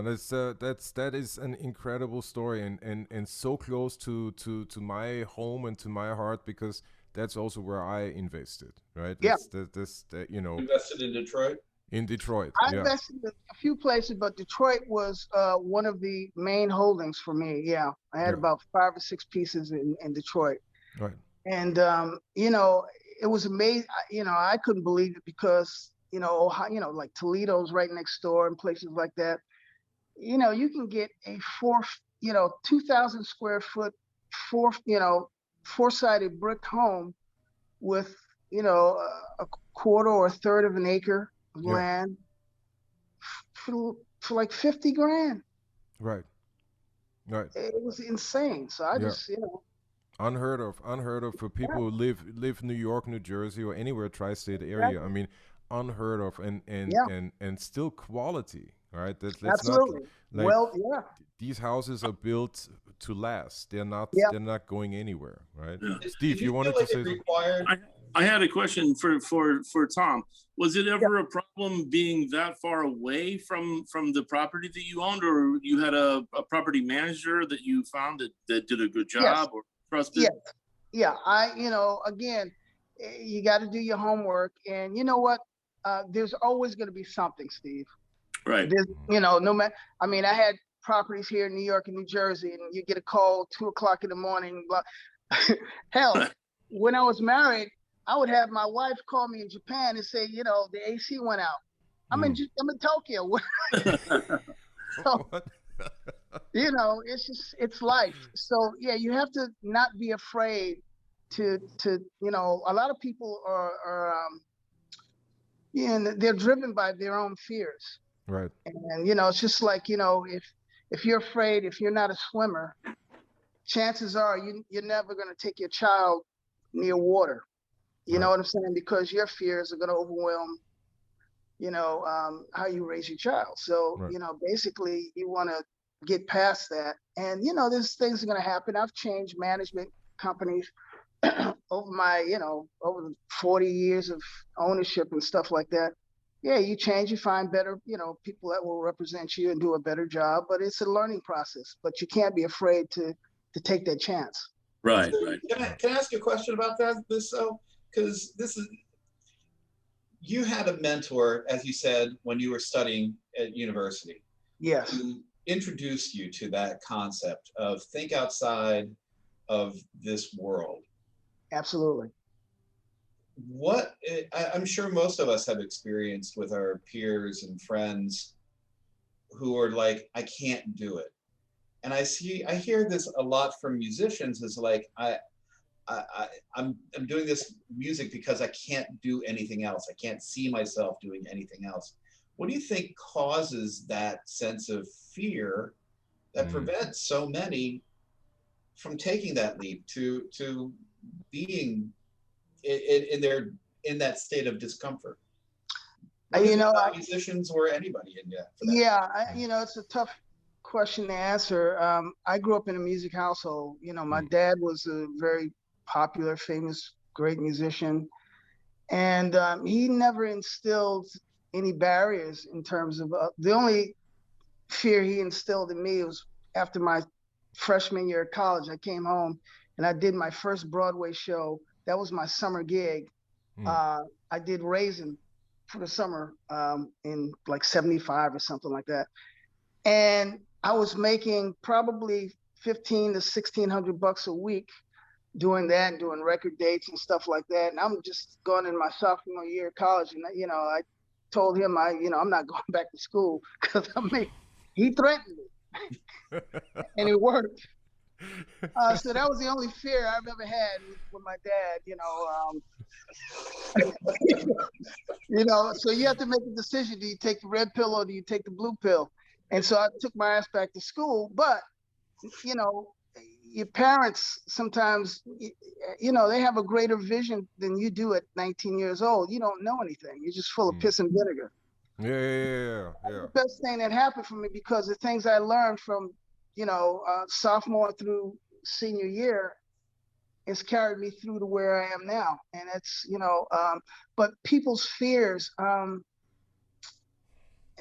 That is an incredible story, and so close to my home and to my heart, because that's also where I invested. Right. Yeah. That, you know, Invested in Detroit. in Detroit. I Yeah. invested in a few places, but Detroit was one of the main holdings for me. Yeah, I had Yeah. about 5 or 6 pieces in Detroit, Right. and you know, it was amazing. You know, I couldn't believe it because, you know, Ohio, you know, like Toledo's right next door and places like that. You know, you can get a 2,000 square foot, four-sided brick home with, you know, a quarter or a third of an acre of Yeah. land for like 50 grand. Right. Right. It was insane. So I Yeah. just, you know, Unheard of for people who live New York, New Jersey, or anywhere tri-state area. exactly. I mean, unheard of, Yeah, and still quality. Right. That's not absolutely. like Well, yeah, these houses are built to last. yeah. They're not going anywhere. Right. Yeah. Steve, Did you you feel wanted to like say it something? required? I had a question for Tom. Was it ever a problem being that far away from the property that you owned, or you had a property manager that you found that did a good Yes, job or trusted? yes, yeah. You know, again, you got to do your homework, and you know what? There's always going to be something, Steve. Right. There's, you know, no matter. I mean, I had properties here in New York and New Jersey, and you get a call 2 o'clock in the morning. Hell, when I was married, I would have my wife call me in Japan and say, you know, the AC went out. I'm in Tokyo. So, What? you know, it's life. So yeah, you have to not be afraid to you know, a lot of people are they're driven by their own fears. Right. And you know, it's just like, you know, if you're afraid, if you're not a swimmer, chances are you're never going to take your child near water. You know Right. what I'm saying? Because your fears are going to overwhelm, you know, how you raise your child. So, Right. you know, basically you want to get past that. And, you know, there's things are going to happen. I've changed management companies over the 40 years of ownership and stuff like that. Yeah, you change, you find better, you know, people that will represent you and do a better job, but it's a learning process. But you can't be afraid to take that chance. Right. So Right. can I ask you a question about that? Because you had a mentor, as you said, when you were studying at university, Yes. who introduced you to that concept of think outside of this world. Absolutely. I'm sure most of us have experienced with our peers and friends who are like, I can't do it. And I hear this a lot from musicians, is like, I'm doing this music because I can't do anything else. I can't see myself doing anything else. What do you think causes that sense of fear that prevents so many from taking that leap to being in that state of discomfort? You know, musicians or anybody in that. Yeah, you know, it's a tough question to answer. I grew up in a music household. You know, my dad was a very popular, famous, great musician, and he never instilled any barriers in terms of the only fear he instilled in me was after my freshman year of college. I came home and I did my first Broadway show. That was my summer gig. I did Raisin for the summer in like 75 or something like that. And I was making probably $1,500 to $1,600 a week doing that and doing record dates and stuff like that. And I'm just going in my sophomore year of college. And, you know, I told him, I'm not going back to school because he threatened me and it worked. So that was the only fear I've ever had with my dad, you know. You know, so you have to make a decision. Do you take the red pill or do you take the blue pill? And so I took my ass back to school. But, you know, your parents sometimes, you know, they have a greater vision than you do at 19 years old. You don't know anything. You're just full of piss and vinegar. Yeah. The best thing that happened for me, because the things I learned from, you know, sophomore through senior year, it's carried me through to where I am now. And it's, you know, but people's fears,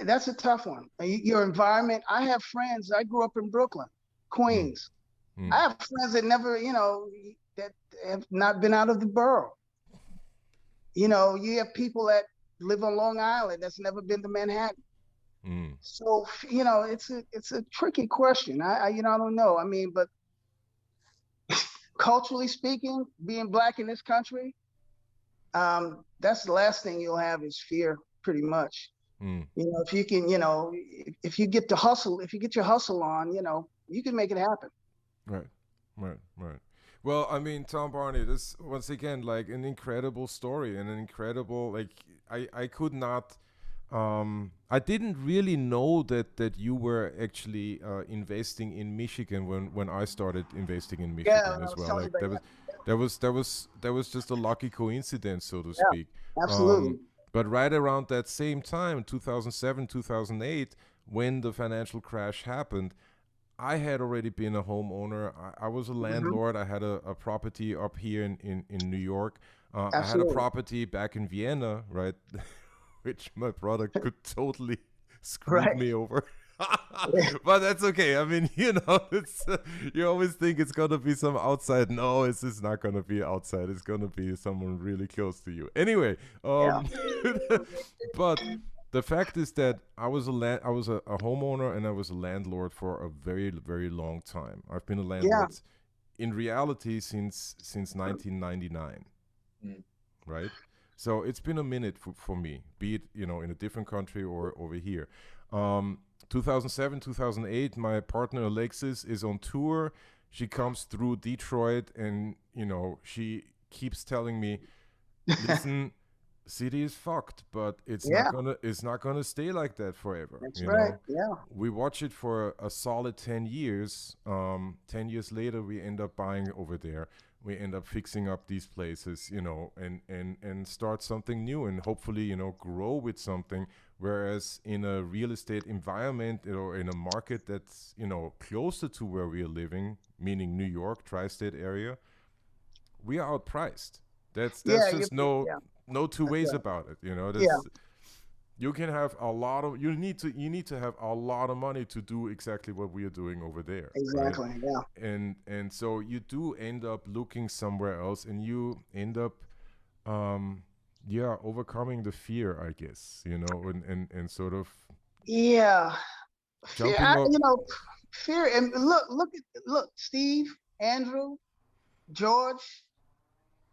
that's a tough one. Your environment. I have friends. I grew up in Brooklyn, Queens. I have friends that never, you know, that have not been out of the borough. You know, you have people that live on Long Island that's never been to Manhattan. So, you know, it's a tricky question. You know, I don't know. I mean, but culturally speaking, being Black in this country, that's the last thing you'll have is fear, pretty much. You know, if you can, you know, if you get the hustle, if you get your hustle on, you know, you can make it happen. Right. Well, I mean, Tom Barney, this once again like an incredible story and an incredible, like I could not. I didn't really know that you were actually investing in Michigan when I started investing in Michigan as well. Like that was just a lucky coincidence, so to speak. Absolutely. But right around that same time, 2007, 2008, when the financial crash happened, I had already been a homeowner. I was a landlord. I had a property up here in New York. I had a property back in Vienna, right? Which my brother could totally screw me over. But that's okay. I mean, you know, it's you always think it's gonna be some outside. No, it's just not gonna be outside. It's gonna be someone really close to you. Anyway, but the fact is that I was a homeowner and I was a landlord for a very, very long time. I've been a landlord in reality since 1999, right? So it's been a minute for me, be it, you know, in a different country or over here. 2007, 2008, my partner Alexis is on tour. She comes through Detroit and, you know, she keeps telling me, listen, city is fucked, but it's not gonna stay like that forever. That's you right. know? Yeah. We watch it for a solid 10 years. 10 years later, we end up buying over there. We end up fixing up these places, you know, and start something new and hopefully, you know, grow with something. Whereas in a real estate environment or in a market that's, you know, closer to where we are living, meaning New York, tri-state area, we are outpriced. That's just no two ways about it, you know. You can have a lot of you need to have a lot of money to do exactly what we are doing over there. Exactly. Right? Yeah. And so you do end up looking somewhere else, and you end up overcoming the fear, I guess, you know, and sort of fear. Up. You know, fear. And look, Steve, Andrew, George,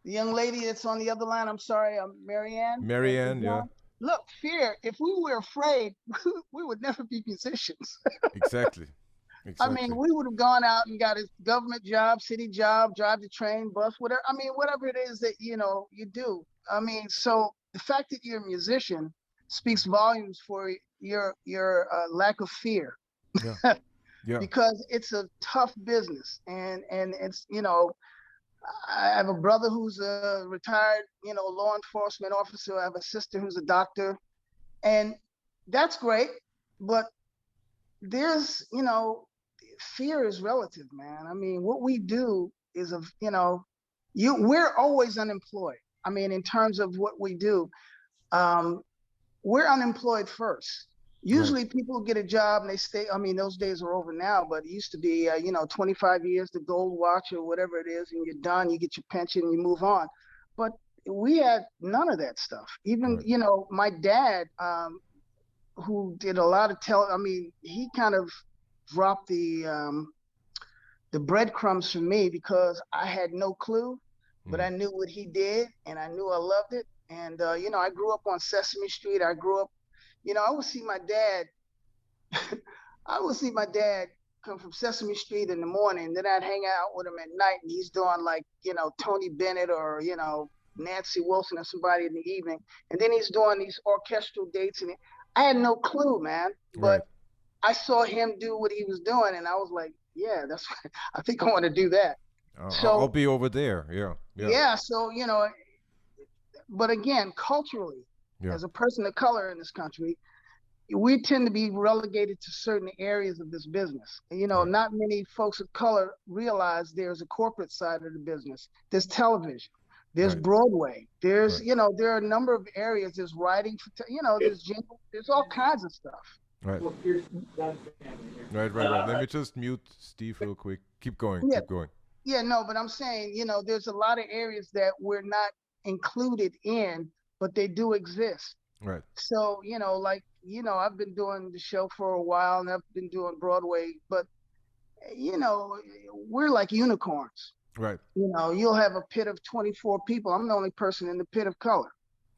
the young lady that's on the other line. I'm sorry, Marianne. Yeah. Look, fear. If we were afraid, we would never be musicians. Exactly. I mean, we would have gone out and got a government job, city job, drive the train, bus, whatever. I mean, whatever it is that, you know, you do. I mean, so the fact that you're a musician speaks volumes for your lack of fear. Yeah. Because it's a tough business, and it's, you know, I have a brother who's a retired, you know, law enforcement officer. I have a sister who's a doctor, and that's great. But there's, you know, fear is relative, man. I mean, what we do is you know, we're always unemployed. I mean, in terms of what we do, we're unemployed first. Usually people get a job and they stay. I mean, those days are over now, but it used to be, you know, 25 years, the gold watch or whatever it is, and you're done, you get your pension, you move on. But we had none of that stuff. Even, you know, my dad, who did a lot of I mean, he kind of dropped the breadcrumbs for me because I had no clue, but I knew what he did and I knew I loved it. And, you know, I grew up on Sesame Street. I grew up, you know, I would see my dad come from Sesame Street in the morning. Then I'd hang out with him at night and he's doing like, you know, Tony Bennett or, you know, Nancy Wilson or somebody in the evening, and then he's doing these orchestral dates, and I had no clue, man. But I saw him do what he was doing, and I was like, yeah, that's I think I want to do that. So I'll be over there. Yeah. So, you know, but again, culturally, as a person of color in this country, we tend to be relegated to certain areas of this business. You know, not many folks of color realize there's a corporate side of the business. There's television, there's Broadway, there's, you know, there are a number of areas. There's writing, you know, there's jingle, there's all kinds of stuff. Right. Let me just mute Steve real quick. Keep going. Yeah, no, but I'm saying, you know, there's a lot of areas that we're not included in, but they do exist. Right. So, you know, like, you know, I've been doing the show for a while and I've been doing Broadway, but, you know, we're like unicorns. Right. You know, you'll have a pit of 24 people. I'm the only person in the pit of color.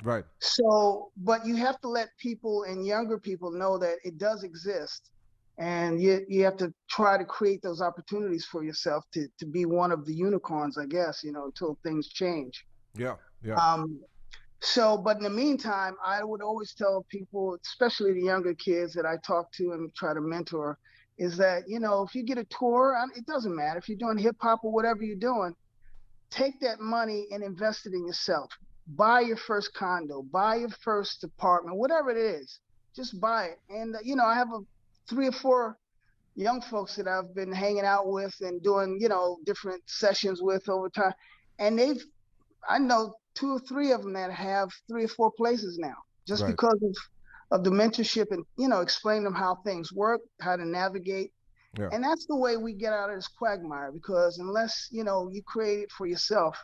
Right. So, but you have to let people and younger people know that it does exist. And you have to try to create those opportunities for yourself to be one of the unicorns, I guess, you know, until things change. Yeah. So, but in the meantime, I would always tell people, especially the younger kids that I talk to and try to mentor, is that, you know, if you get a tour, it doesn't matter if you're doing hip hop or whatever you're doing, take that money and invest it in yourself. Buy your first condo, buy your first apartment, whatever it is, just buy it. And, you know, I have 3 or 4 young folks that I've been hanging out with and doing, you know, different sessions with over time. And I know 2 or 3 of them that have 3 or 4 places now, just because of the mentorship and, you know, explain them how things work, how to navigate. Yeah. And that's the way we get out of this quagmire, because unless, you know, you create it for yourself,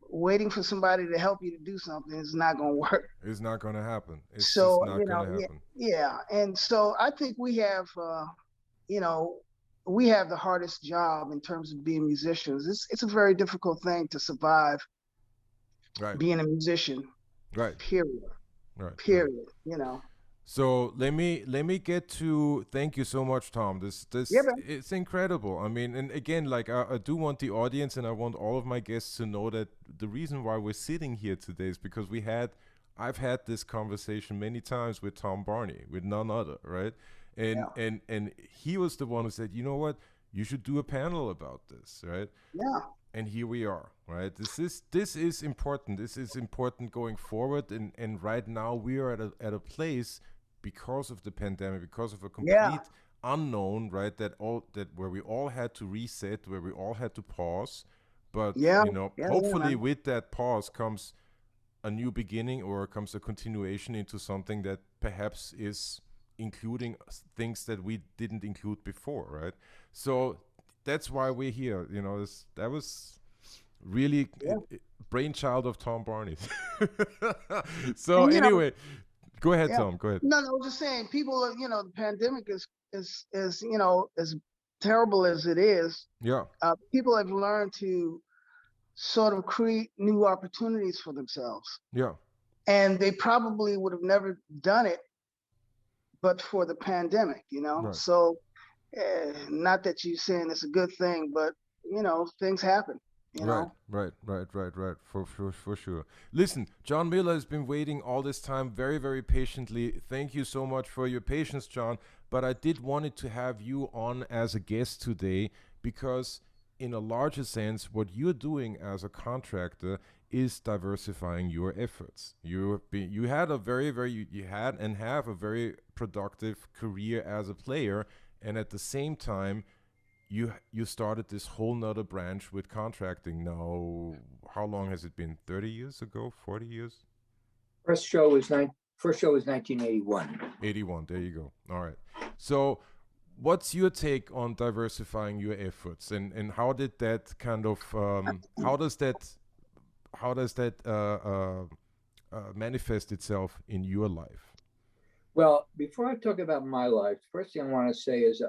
waiting for somebody to help you to do something is not going to work. It's not going to happen. It's so, just not going to happen. Yeah. And so I think we have, you know, we have the hardest job in terms of being musicians. It's a very difficult thing to survive being a musician. Period. Period. You know. So let me get to, thank you so much, Tom. This it's incredible. I mean, and again, like I do want the audience and I want all of my guests to know that the reason why we're sitting here today is because I've had this conversation many times with Tom Barney, with none other, right? And he was the one who said, you know what, you should do a panel about this, right? Yeah. And here we are, right? This is important. This is important going forward. And right now we are at a place, because of the pandemic, because of a complete unknown, right? That where we all had to reset, where we all had to pause. But you know, hopefully with that pause comes a new beginning, or comes a continuation into something that perhaps is including things that we didn't include before, right? So that's why we're here. You know, that was really brainchild of Tom Barney. So anyway. Go ahead, Tom. Go ahead. No, I was just saying, people, you know, the pandemic is you know, as terrible as it is. Yeah. People have learned to sort of create new opportunities for themselves. Yeah. And they probably would have never done it, but for the pandemic, you know. Right. So, not that you're saying it's a good thing, but you know, things happen. You know? Right. For sure. Listen, John Miller has been waiting all this time very, very patiently. Thank you so much for your patience, John. But I did wanted to have you on as a guest today because, in a larger sense, what you're doing as a contractor is diversifying your efforts. You had and have a very productive career as a player, and at the same time, you started this whole nother branch with contracting. Now, how long has it been? 30 years ago? 40 years? First show was 1981. 81, there you go. All right. So what's your take on diversifying your efforts, and how did that kind of how does that manifest itself in your life? Well, before I talk about my life, first thing I want to say is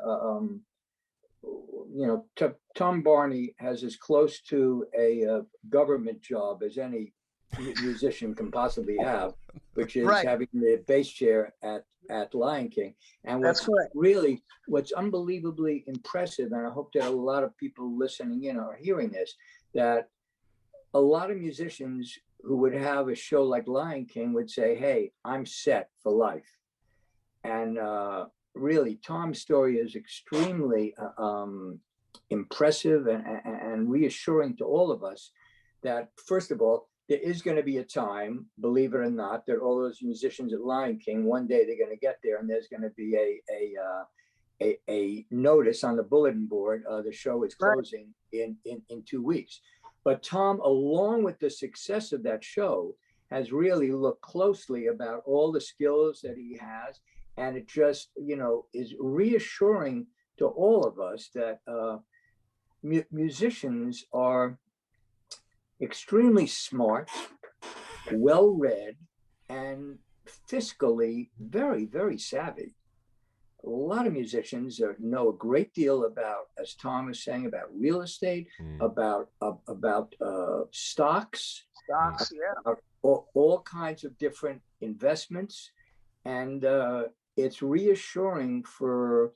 you know, Tom Barney has as close to a government job as any musician can possibly have, which is having the bass chair at Lion King. And what's unbelievably impressive, and I hope that a lot of people listening in are hearing this, that a lot of musicians who would have a show like Lion King would say, hey, I'm set for life. And really, Tom's story is extremely impressive and reassuring to all of us that, first of all, there is going to be a time, believe it or not, that all those musicians at Lion King, one day they're going to get there and there's going to be a notice on the bulletin board, the show is closing in 2 weeks. But Tom, along with the success of that show, has really looked closely about all the skills that he has. And it just, is reassuring to all of us that musicians are extremely smart, well-read, and fiscally very, very savvy. A lot of musicians know a great deal about, as Tom was saying, about real estate, about stocks, all kinds of different investments. And it's reassuring for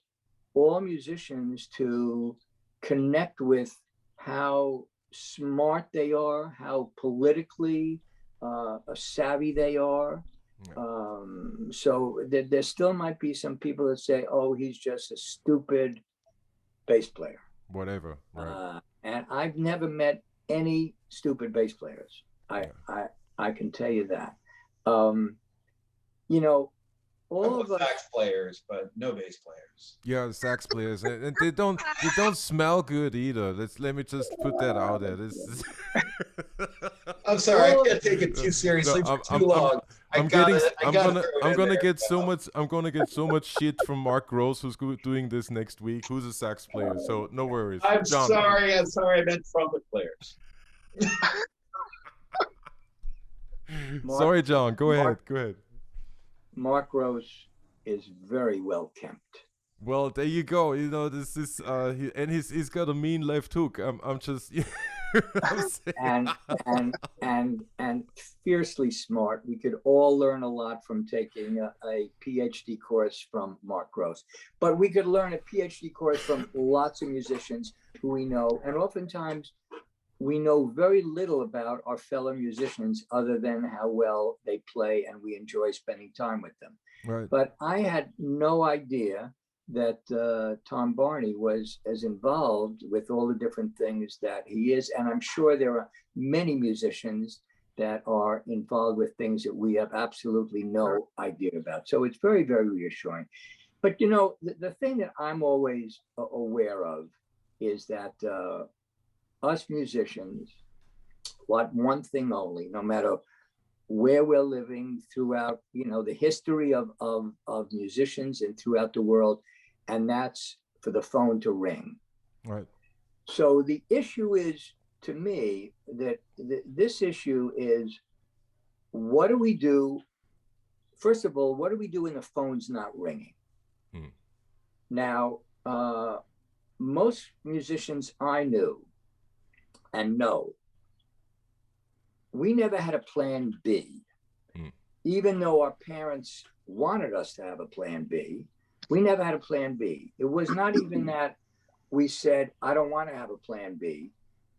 all musicians to connect with how smart they are, how politically savvy they are. So there still might be some people that say, oh, he's just a stupid bass player. Whatever. Right. And I've never met any stupid bass players. I can tell you that. All of us, sax players, but no bass players. Yeah, the sax players, and they don't smell good either. Let me just put that out there. I'm sorry, I can't take it too seriously for too long. I'm gonna get so much shit from Mark Gross, who's doing this next week, who's a sax player. So no worries. I'm sorry. I meant trumpet players. Sorry, John. Go ahead. Mark Rose is very well kept. Well, there you go. This is he's got a mean left hook. I'm just and fiercely smart. We could all learn a lot from taking a PhD course from Mark Rose, but we could learn a PhD course from lots of musicians who we know, and oftentimes we know very little about our fellow musicians other than how well they play, and we enjoy spending time with them. Right. But I had no idea that Tom Barney was as involved with all the different things that he is. And I'm sure there are many musicians that are involved with things that we have absolutely no idea about. So it's very, very reassuring. But, the thing that I'm always aware of is that us musicians want one thing only, no matter where we're living throughout, the history of musicians and throughout the world, and that's for the phone to ring. Right. So the issue is, to me, that this issue is, what do we do? First of all, what do we do when the phone's not ringing? Now, most musicians I knew and know, we never had a plan B. Even though our parents wanted us to have a plan B, we never had a plan B. It was not even that we said, I don't want to have a plan B.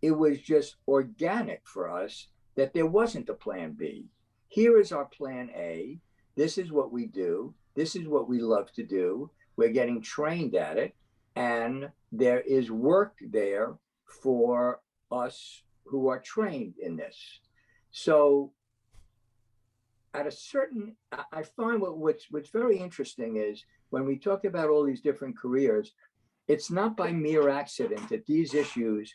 It was just organic for us that there wasn't a plan B. Here is our plan A. This is what we do. This is what we love to do. We're getting trained at it. And there is work there for us who are trained in this. So at a certain, I find what's very interesting is when we talk about all these different careers, it's not by mere accident that these issues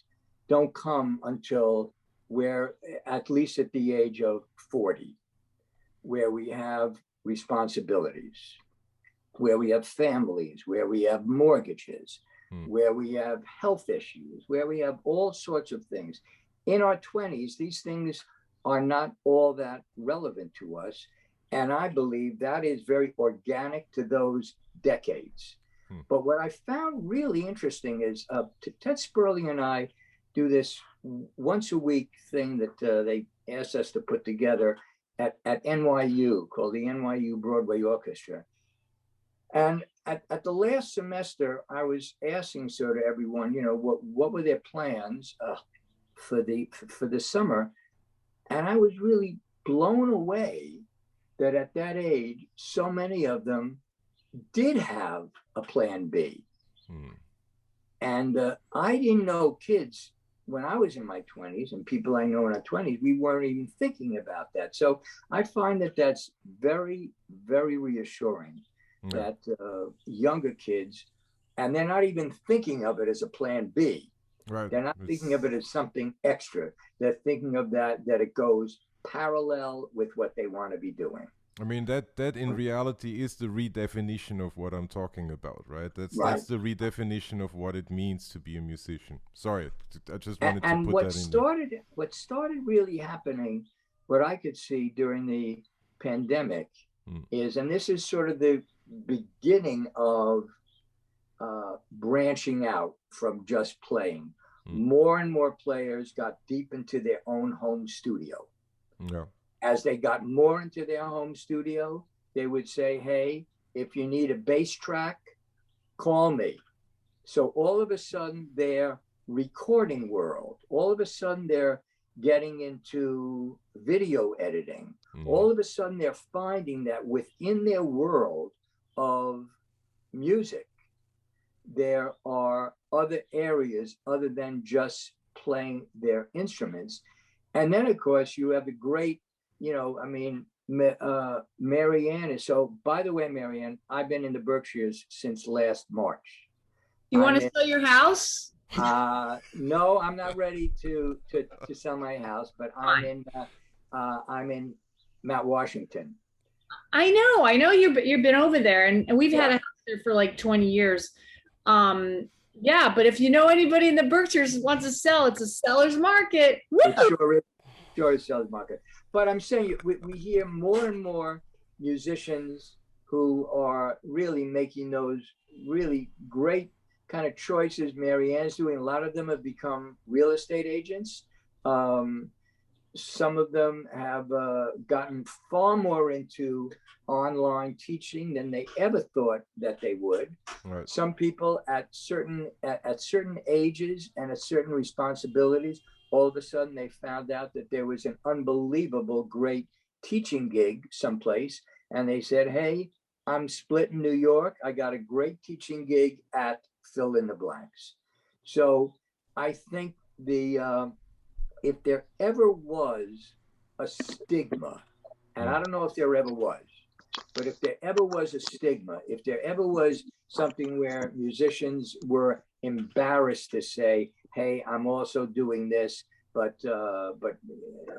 don't come until we're at least at the age of 40, where we have responsibilities, where we have families, where we have mortgages, where we have health issues, where we have all sorts of things. In our 20s, these things are not all that relevant to us. And I believe that is very organic to those decades. But what I found really interesting is Ted Sperling and I do this once a week thing that they asked us to put together at NYU called the Nyu Broadway Orchestra. And at the last semester, I was asking sort of everyone, what were their plans for the summer? And I was really blown away that at that age, so many of them did have a plan B. And I didn't know kids when I was in my 20s, and people I know in our 20s, we weren't even thinking about that. So I find that that's very, very reassuring that younger kids, and they're not even thinking of it as a plan B. Right. They're not thinking of it as something extra. They're thinking of that it goes parallel with what they want to be doing. I mean, that in reality is the redefinition of what I'm talking about, right? That's the redefinition of what it means to be a musician. Sorry, I just wanted to put that in. What started really happening, what I could see during the pandemic is, and this is sort of the beginning of branching out from just playing. More and more players got deep into their own home studio. Yeah. As they got more into their home studio, they would say, hey, if you need a bass track, call me. So all of a sudden, their recording world, all of a sudden, they're getting into video editing. All of a sudden, they're finding that within their world of music, there are other areas other than just playing their instruments. And then, of course, you have the great, Marianne is, so by the way, Marianne, I've been in the Berkshires since last March. You want to sell your house? No, I'm not ready to sell my house, but I'm in Mount Washington. I know you've been over there, and we've had a house there for like 20 years. Yeah, but if you know anybody in the Berkshires who wants to sell, it's a seller's market. Woo! It sure is seller's market. But I'm saying we hear more and more musicians who are really making those really great kind of choices Marianne's doing. A lot of them have become real estate agents. Some of them have gotten far more into online teaching than they ever thought that they would. Right. Some people at certain ages and at certain responsibilities, all of a sudden they found out that there was an unbelievable great teaching gig someplace, and they said, hey, I'm split in New York, I got a great teaching gig at fill in the blanks. So I think if there ever was a stigma, and I don't know if there ever was, but if there ever was a stigma, if there ever was something where musicians were embarrassed to say, hey, I'm also doing this, but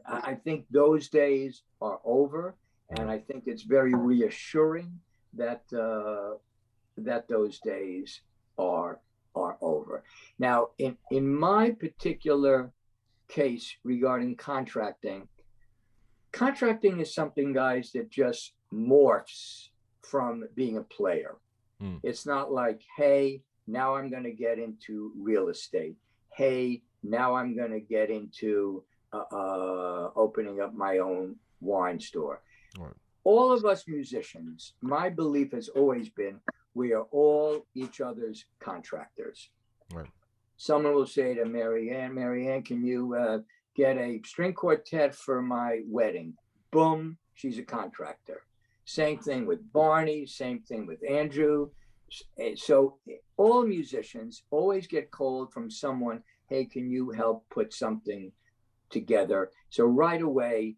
I think those days are over, and I think it's very reassuring that those days are over. Now, in my particular case regarding contracting is something, guys, that just morphs from being a player. It's not like, hey, now I'm going to get into real estate. Hey, now I'm going to get into opening up my own wine store. Right. All of us musicians, my belief has always been, we are all each other's contractors. Right. Someone will say to Marianne, can you get a string quartet for my wedding? Boom, she's a contractor. Same thing with Barney, same thing with Andrew. So all musicians always get called from someone, hey, can you help put something together? So right away,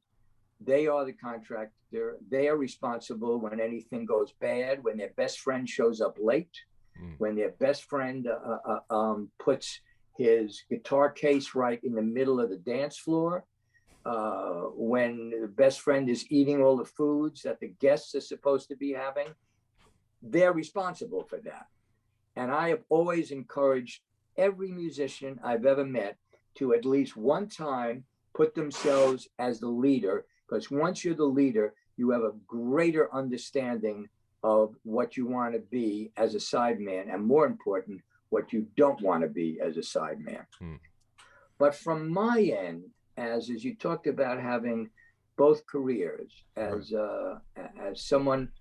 they are the contractor. They are responsible when anything goes bad, when their best friend shows up late, when their best friend puts his guitar case right in the middle of the dance floor, when the best friend is eating all the foods that the guests are supposed to be having. They're responsible for that. And I have always encouraged every musician I've ever met to at least one time put themselves as the leader, because once you're the leader, you have a greater understanding of what you want to be as a sideman, and more important, what you don't want to be as a sideman. But from my end, as you talked about having both careers, as someone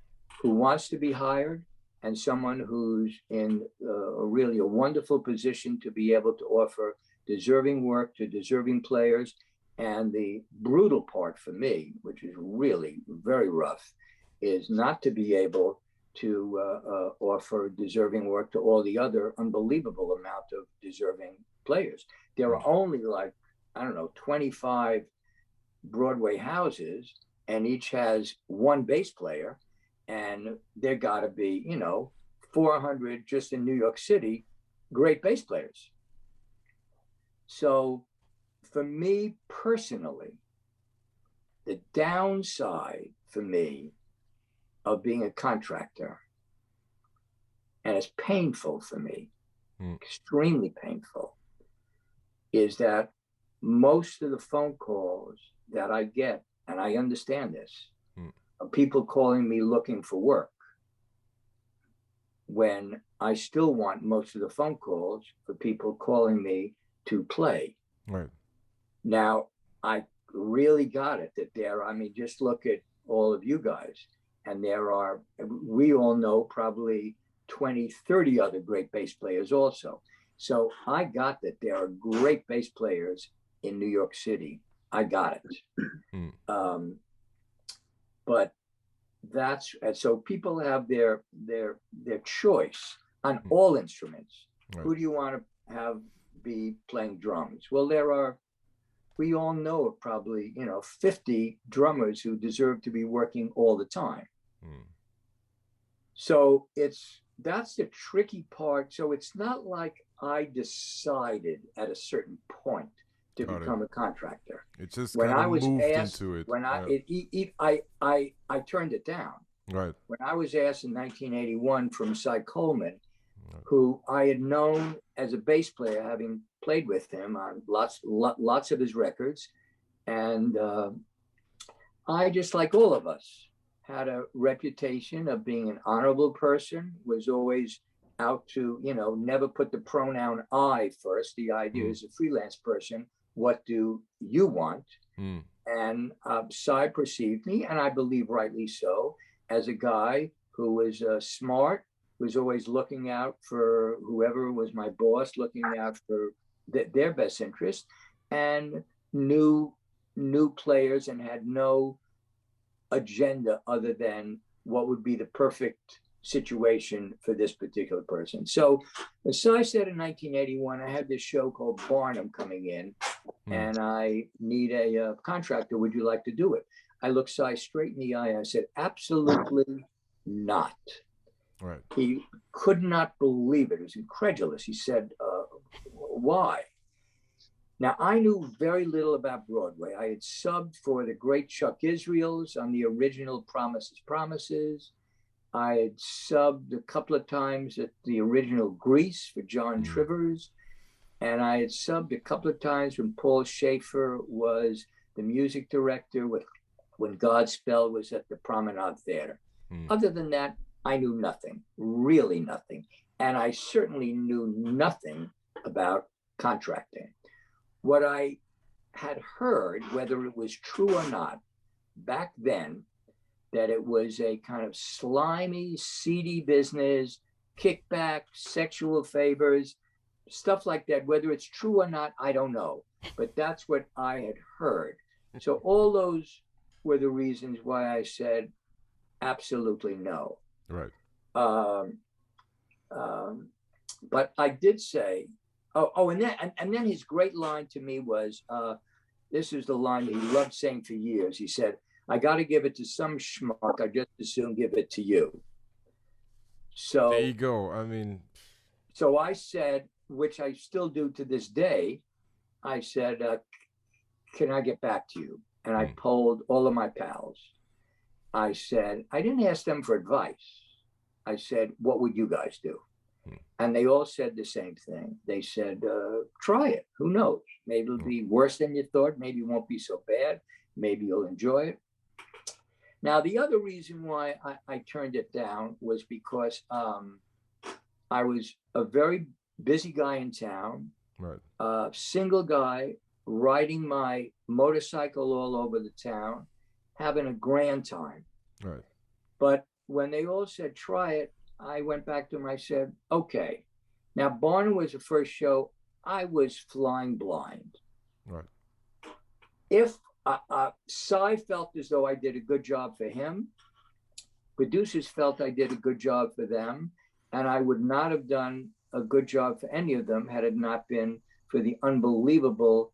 who wants to be hired and someone who's in really a wonderful position to be able to offer deserving work to deserving players, And the brutal part for me, which is really very rough, is not to be able to offer deserving work to all the other unbelievable amount of deserving players. There are only like, I don't know, 25 Broadway houses, and each has one bass player, and there got to be, 400 just in New York City, great bass players. So for me personally, the downside for me of being a contractor, and it's painful for me, extremely painful, is that most of the phone calls that I get, and I understand this, are people calling me looking for work, when I still want most of the phone calls for people calling me to play. Right. Now, I really got it that just look at all of you guys, and we all know probably 20, 30 other great bass players also. So I got that there are great bass players in New York City. I got it. But so people have their choice on all instruments. Right. Who do you want to have be playing drums? Well, we all know of probably 50 drummers who deserve to be working all the time. So that's the tricky part. So it's not like I decided at a certain point to become a contractor. It just when I was moved asked, into it. When I turned it down. Right. When I was asked in 1981 from Cy Coleman, who I had known as a bass player, having played with him on lots of his records, and I, just like all of us, had a reputation of being an honorable person, was always out to, never put the pronoun I first. The idea as a freelance person, what do you want? And Cy perceived me, and I believe rightly so, as a guy who was smart, was always looking out for whoever was my boss, looking out for their best interest, and knew players and had no agenda other than what would be the perfect situation for this particular person. So as I said in 1981, I had this show called Barnum coming in, and I need a contractor. Would you like to do it? I looked Cy straight in the eye. I said, absolutely not. Right. He could not believe it. He was incredulous. He said, why? Now, I knew very little about Broadway. I had subbed for the great Chuck Israels on the original Promises. I had subbed a couple of times at the original Grease for John Trivers. And I had subbed a couple of times when Paul Schaefer was the music director when Godspell was at the Promenade Theater. Other than that, I knew nothing, really nothing. And I certainly knew nothing about contracting. What I had heard, whether it was true or not, back then, that it was a kind of slimy, seedy business, kickback, sexual favors, stuff like that. Whether it's true or not, I don't know. But that's what I had heard. So all those were the reasons why I said absolutely no. Right. But I did say, and then his great line to me was, this is the line he loved saying for years. He said, I got to give it to some schmuck. I just as soon give it to you. So there you go. I mean, so I said, which I still do to this day, I said, can I get back to you? And I polled all of my pals. I said, I didn't ask them for advice. I said, what would you guys do? And they all said the same thing. They said, try it. Who knows? Maybe it'll be worse than you thought. Maybe it won't be so bad. Maybe you'll enjoy it. Now, the other reason why I turned it down was because I was a very busy guy in town, right. Single guy, riding my motorcycle all over the town, having a grand time. Right. But when they all said, try it, I went back to them. I said, okay. Now, Barnum was the first show. I was flying blind. Right. if Cy felt as though I did a good job for him, producers felt I did a good job for them, and I would not have done a good job for any of them had it not been for the unbelievable,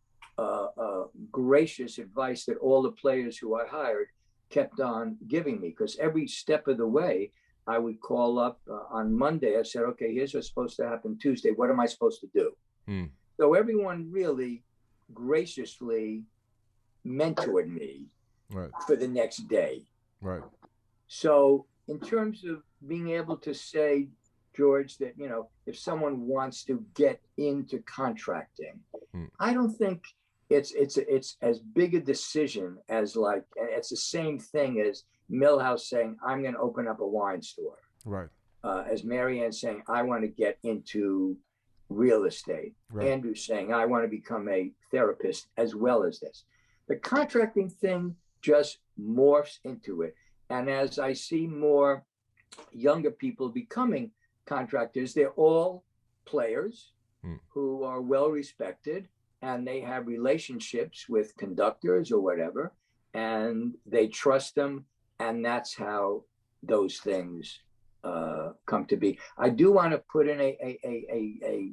gracious advice that all the players who I hired kept on giving me. Because every step of the way, I would call up on Monday. I said, okay, here's what's supposed to happen Tuesday. What am I supposed to do? So everyone really graciously mentored me for the next day. Right. So in terms of being able to say, George, that, you know, if someone wants to get into contracting, I don't think it's as big a decision as, like, it's the same thing as Milhouse saying, I'm going to open up a wine store. Right. As Marianne saying, I want to get into real estate. Right. Andrew saying, I want to become a therapist as well as this. The contracting thing just morphs into it. And as I see more younger people becoming contractors, they're all players who are well respected, and they have relationships with conductors or whatever, and they trust them, and that's how those things come to be. I do want to put in a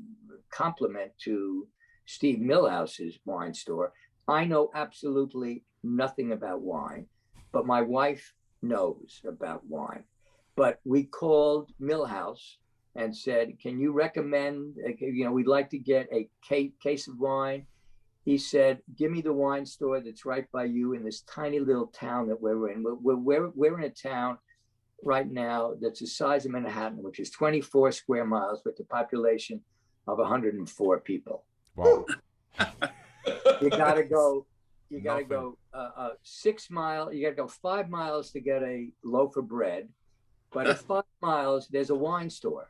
compliment to Steve Milhouse's wine store. I know absolutely nothing about wine, but my wife knows about wine. But we called Milhouse and said, can you recommend, you know, we'd like to get a case of wine. He said, give me the wine store that's right by you in this tiny little town that we're in. We're in a town right now that's the size of Manhattan, which is 24 square miles with a population of 104 people. Wow. You gotta go 6 miles, you gotta go 5 miles to get a loaf of bread, but at 5 miles, there's a wine store.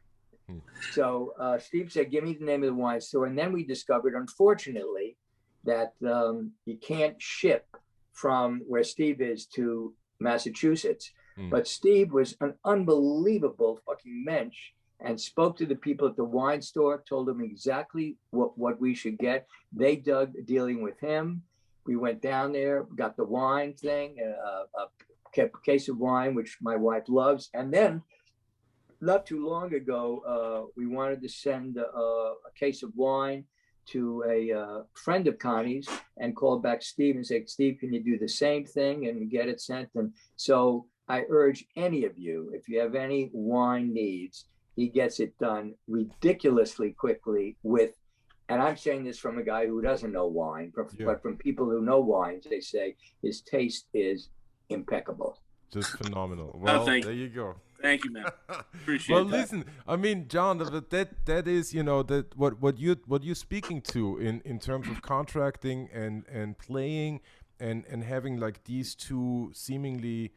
So Steve said, give me the name of the wine store. And then we discovered, unfortunately, that you can't ship from where Steve is to Massachusetts. But Steve was an unbelievable fucking mensch and spoke to the people at the wine store, told them exactly what we should get. They dug dealing with him. We went down there, got the wine thing, a case of wine, which my wife loves. And then not too long ago, we wanted to send a case of wine to a friend of Connie's and called back Steve and said, Steve, can you do the same thing and get it sent? And so I urge any of you, if you have any wine needs, he gets it done ridiculously quickly with, and I'm saying this from a guy who doesn't know wine, but from people who know wines, they say his taste is impeccable. Just phenomenal. Well, there you go. Thank you, man. Appreciate well, listen, I mean, John, that is, you know, that what you're speaking to in terms of contracting and playing and having like these two seemingly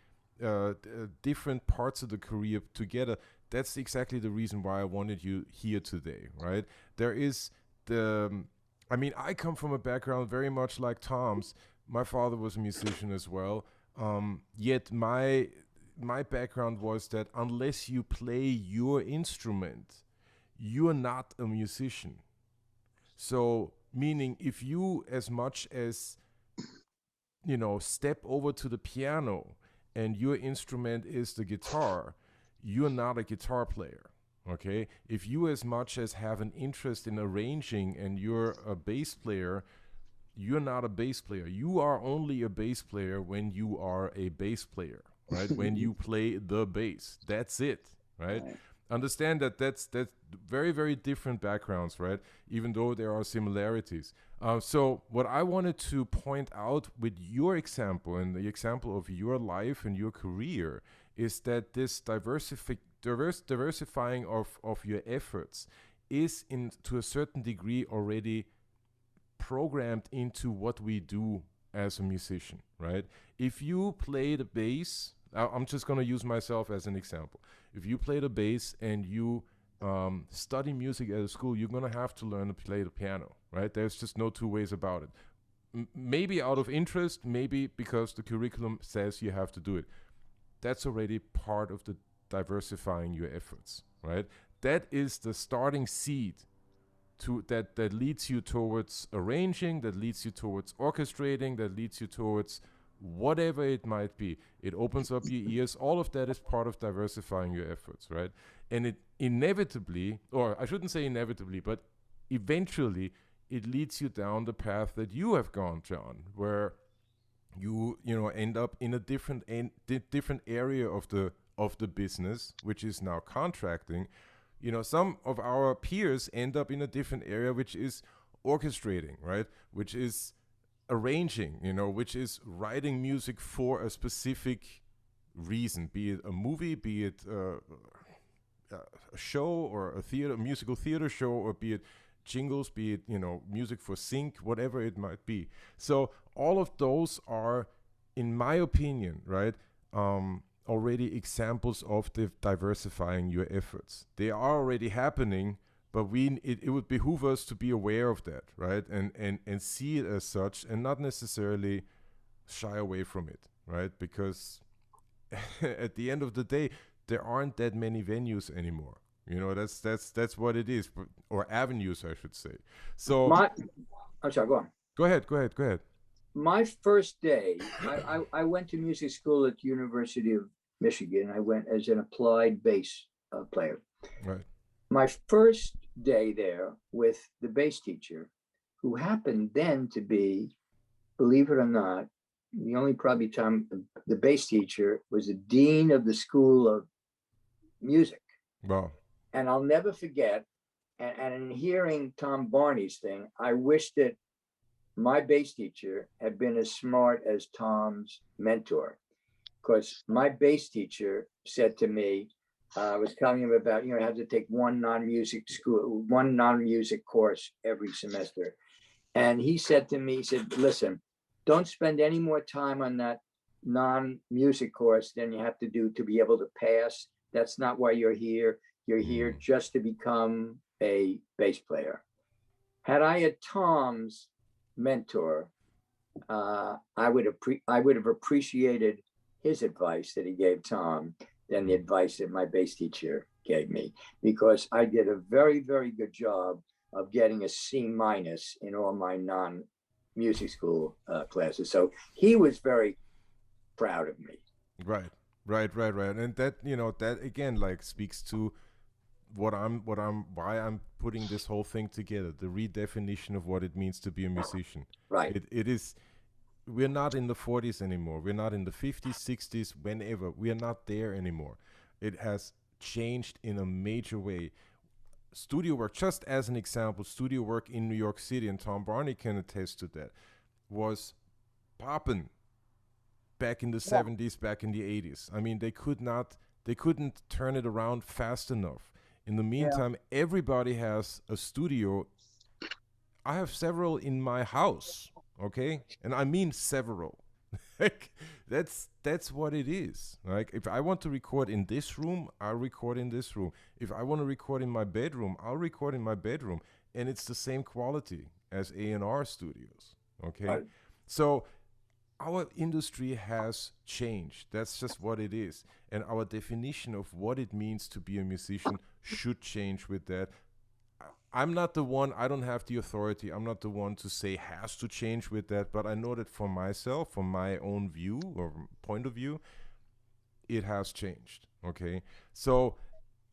different parts of the career together. That's exactly the reason why I wanted you here today, right? There is I mean, I come from a background very much like Tom's. My father was a musician as well. Yet my background was that unless you play your instrument, you're not a musician. So meaning if you as much as, you know, step over to the piano and your instrument is the guitar, you're not a guitar player. Okay? If you as much as have an interest in arranging and you're a bass player, you're not a bass player. You are only a bass player when you are a bass player, right? When you play the bass. That's it, right? Understand that that's very, very different backgrounds, right? Even though there are similarities. So what I wanted to point out with your example and the example of your life and your career is that this diversifying of your efforts is to a certain degree already programmed into what we do as a musician, right? If you play the bass, I'm just going to use myself as an example. If you play the bass and you study music at a school, you're going to have to learn to play the piano, right? There's just no two ways about it. Maybe out of interest, maybe because the curriculum says you have to do it. That's already part of the diversifying your efforts, right? That is the starting seed that leads you towards arranging, that leads you towards orchestrating, that leads you towards whatever it might be. It opens up your ears. All of that is part of diversifying your efforts, right? And it inevitably, or I shouldn't say inevitably, but eventually it leads you down the path that you have gone, John, where you end up in a different area of the business, which is now contracting. Some of our peers end up in a different area, which is orchestrating, right? Which is arranging, which is writing music for a specific reason, be it a movie, be it a show or a musical theater show, or be it jingles, be it, music for sync, whatever it might be. So all of those are, in my opinion, right, already examples of diversifying your efforts. They are already happening, but it would behoove us to be aware of that, right? And see it as such, and not necessarily shy away from it, right? Because at the end of the day, there aren't that many venues anymore. That's what it is, or avenues, I should say. So I'm sorry, go on. Go ahead. My first day, I went to music school at the University of Michigan. I went as an applied bass player. Right. My first day there with the bass teacher, who happened then to be, believe it or not, the only probably time the bass teacher was the dean of the School of Music. Wow. And I'll never forget, and in hearing Tom Barney's thing, I wish that my bass teacher had been as smart as Tom's mentor, because my bass teacher said to me, I was telling him about, I have to take one non-music course every semester. And he said to me, listen, don't spend any more time on that non-music course than you have to do to be able to pass. That's not why you're here. You're here just to become a bass player. Had I had Tom's mentor, I would have appreciated his advice that he gave Tom than the advice that my bass teacher gave me, because I did a very, very good job of getting a C- in all my non-music school classes. So he was very proud of me. Right. And that, that again, like, speaks to why I'm putting this whole thing together, the redefinition of what it means to be a musician. Right. It is, we're not in the 40s anymore. We're not in the 50s, 60s, whenever. We are not there anymore. It has changed in a major way. Studio work, just as an example, studio work in New York City, and Tom Barney can attest to that, was popping back in the 70s, back in the 80s. I mean, they couldn't turn it around fast enough. In the meantime, everybody has a studio. I have several in my house, okay? And I mean several. Like, that's what it is. Like, if I want to record in this room, I'll record in this room. If I want to record in my bedroom, I'll record in my bedroom. And it's the same quality as A&R studios, okay? Right. So our industry has changed. That's just what it is. And our definition of what it means to be a musician should change with that. I'm not the one, I don't have the authority. I'm not the one to say has to change with that. But I know that for myself, from my own view or point of view, it has changed. Okay. So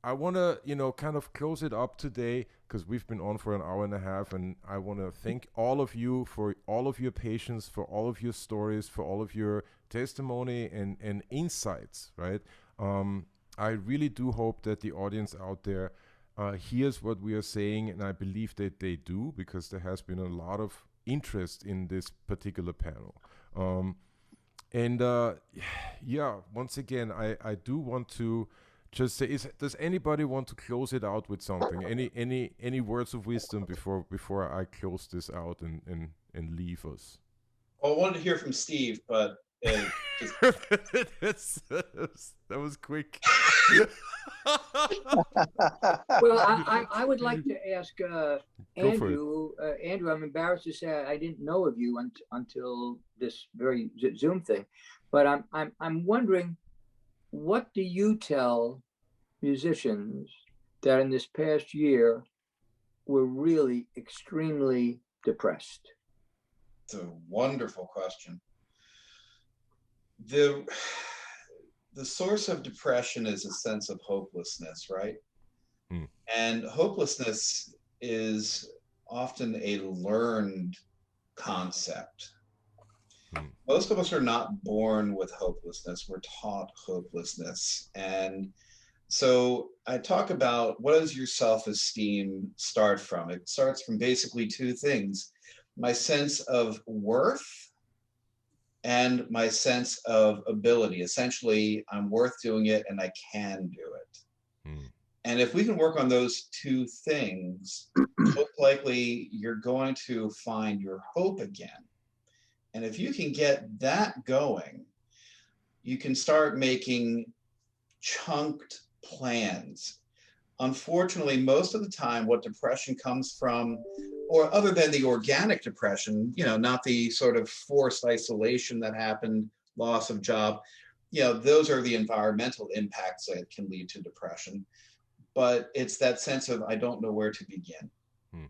I want to, kind of close it up today, because we've been on for an hour and a half, and I want to thank all of you for all of your patience, for all of your stories, for all of your testimony and insights, right? I really do hope that the audience out there hears what we are saying, and I believe that they do, because there has been a lot of interest in this particular panel. Once again, I do want to just say, does anybody want to close it out with something? Any words of wisdom before I close this out and leave us? Well, I wanted to hear from Steve, but that was quick. Well, I would like to ask Andrew. Andrew, I'm embarrassed to say I didn't know of you until this very Zoom thing, but I'm wondering, what do you tell musicians that in this past year were really extremely depressed? It's a wonderful question. The source of depression is a sense of hopelessness, right? Mm. And hopelessness is often a learned concept. Mm. Most of us are not born with hopelessness. We're taught hopelessness. And so I talk about, what does your self-esteem start from? It starts from basically two things: my sense of worth and my sense of ability. Essentially, I'm worth doing it and I can do it. Mm. And if we can work on those two things, most likely you're going to find your hope again. And if you can get that going, you can start making chunked plans. Unfortunately, most of the time, what depression comes from, or other than the organic depression, you know, not the sort of forced isolation that happened, loss of job, you know, those are the environmental impacts that can lead to depression. But it's that sense of, I don't know where to begin. Hmm.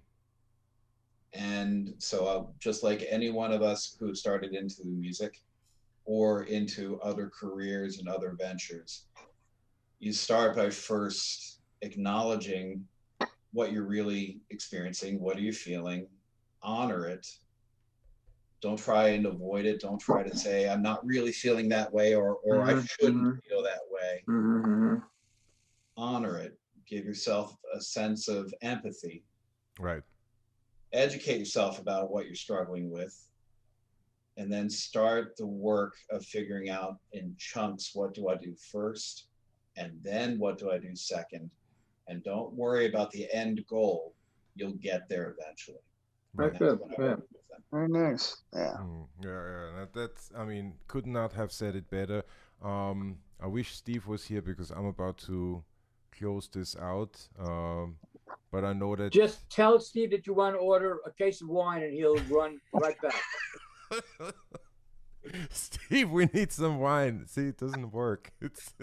And so just like any one of us who started into music or into other careers and other ventures, you start by first acknowledging what you're really experiencing. What are you feeling? Honor it. Don't try and avoid it. Don't try to say, I'm not really feeling that way, or I shouldn't feel that way. Mm-hmm. Honor it. Give yourself a sense of empathy. Right. Educate yourself about what you're struggling with. And then start the work of figuring out in chunks, what do I do first? And then what do I do second? And don't worry about the end goal. You'll get there eventually. Right. Good. Yeah. Very nice. Yeah. Yeah. That's, I mean, could not have said it better. I wish Steve was here because I'm about to close this out. But I know that. Just tell Steve that you want to order a case of wine and he'll run right back. Steve, we need some wine. See, it doesn't work. It's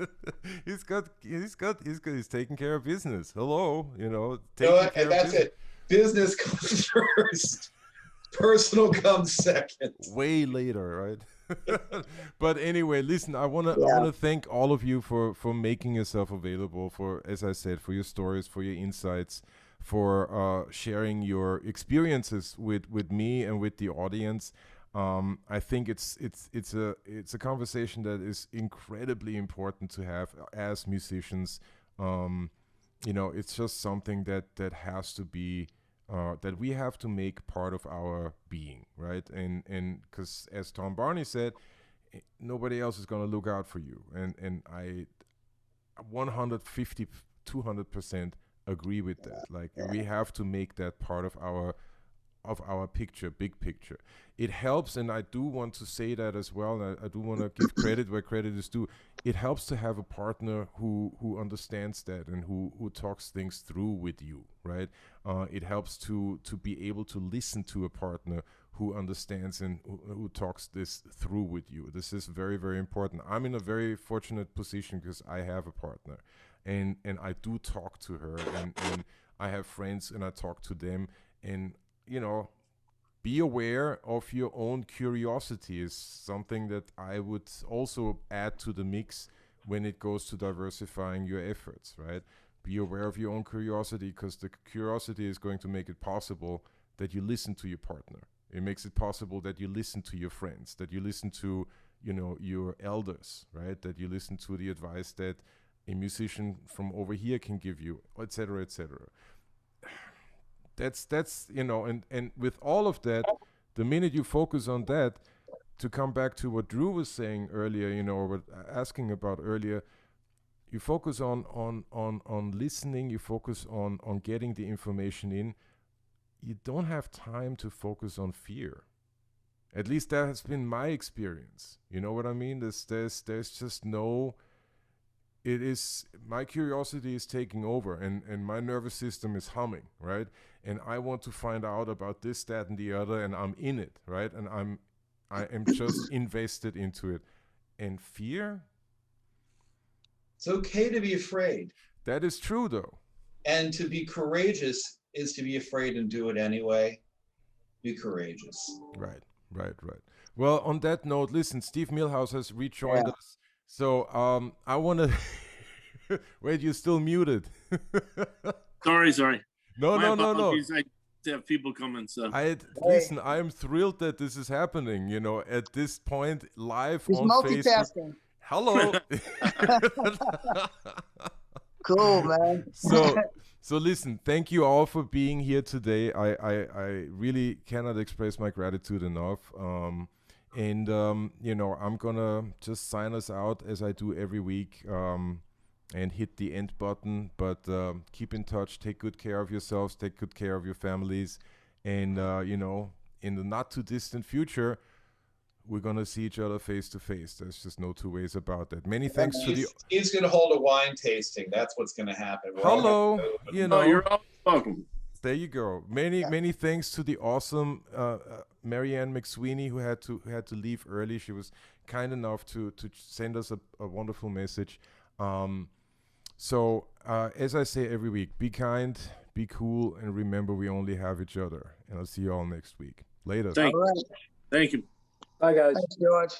he's taking care of business. Hello, you know. And that's it. Business comes first. Personal comes second. Way later, right? But anyway, listen. I wanna thank all of you for making yourself available. For, as I said, for your stories, for your insights, for sharing your experiences with me and with the audience. I think it's a conversation that is incredibly important to have as musicians. You know, it's just something that has to be that we have to make part of our being, right? And because as Tom Barney said, nobody else is going to look out for you. And I 150, 200% agree with that. Like, we have to make that part of our picture, big picture. It helps, and I do want to say that as well. I do want to give credit where credit is due. It helps to have a partner who understands that and who talks things through with you, right? It helps to be able to listen to a partner who understands and who talks this through with you. This is very, very important. I'm in a very fortunate position because I have a partner, and I do talk to her, and I have friends and I talk to them. And you know, be aware of your own curiosity is something that I would also add to the mix when it goes to diversifying your efforts, right? Be aware of your own curiosity, because the curiosity is going to make it possible that you listen to your partner. It makes it possible that you listen to your friends, that you listen to, you know, your elders, right? That you listen to the advice that a musician from over here can give you, et cetera, et cetera. That's you know, and with all of that, the minute you focus on that, to come back to what Drew was saying earlier, you know, or what asking about earlier, you focus on listening, you focus on getting the information in. You don't have time to focus on fear. At least that has been my experience. You know what I mean? There's just no. It is, my curiosity is taking over, and my nervous system is humming, right? And I want to find out about this, that, and the other, and I'm in it, right? And I am just invested into it. And fear? It's okay to be afraid. That is true, though. And to be courageous is to be afraid and do it anyway. Be courageous. Right. Well, on that note, listen, Steve Milhouse has rejoined us. So I want to wait. You're still muted. Sorry. No. I have people coming. So listen. I am thrilled that this is happening. You know, at this point, live He's on multitasking. Facebook. Hello. Cool, man. So listen, thank you all for being here today. I really cannot express my gratitude enough. You know, I'm gonna just sign us out as I do every week, and hit the end button. But keep in touch, take good care of yourselves, take good care of your families, and you know, in the not too distant future, we're gonna see each other face to face. There's just no two ways about that. Many thanks to the. He's gonna hold a wine tasting. That's what's gonna happen. Hello, you know. You're all welcome. There you go. Many thanks to the awesome Marianne McSweeney who had to leave early. She was kind enough to send us a wonderful message. So as I say every week, be kind, be cool, and remember we only have each other. And I'll see you all next week. Later. Thank you. Bye, guys. Thanks, George.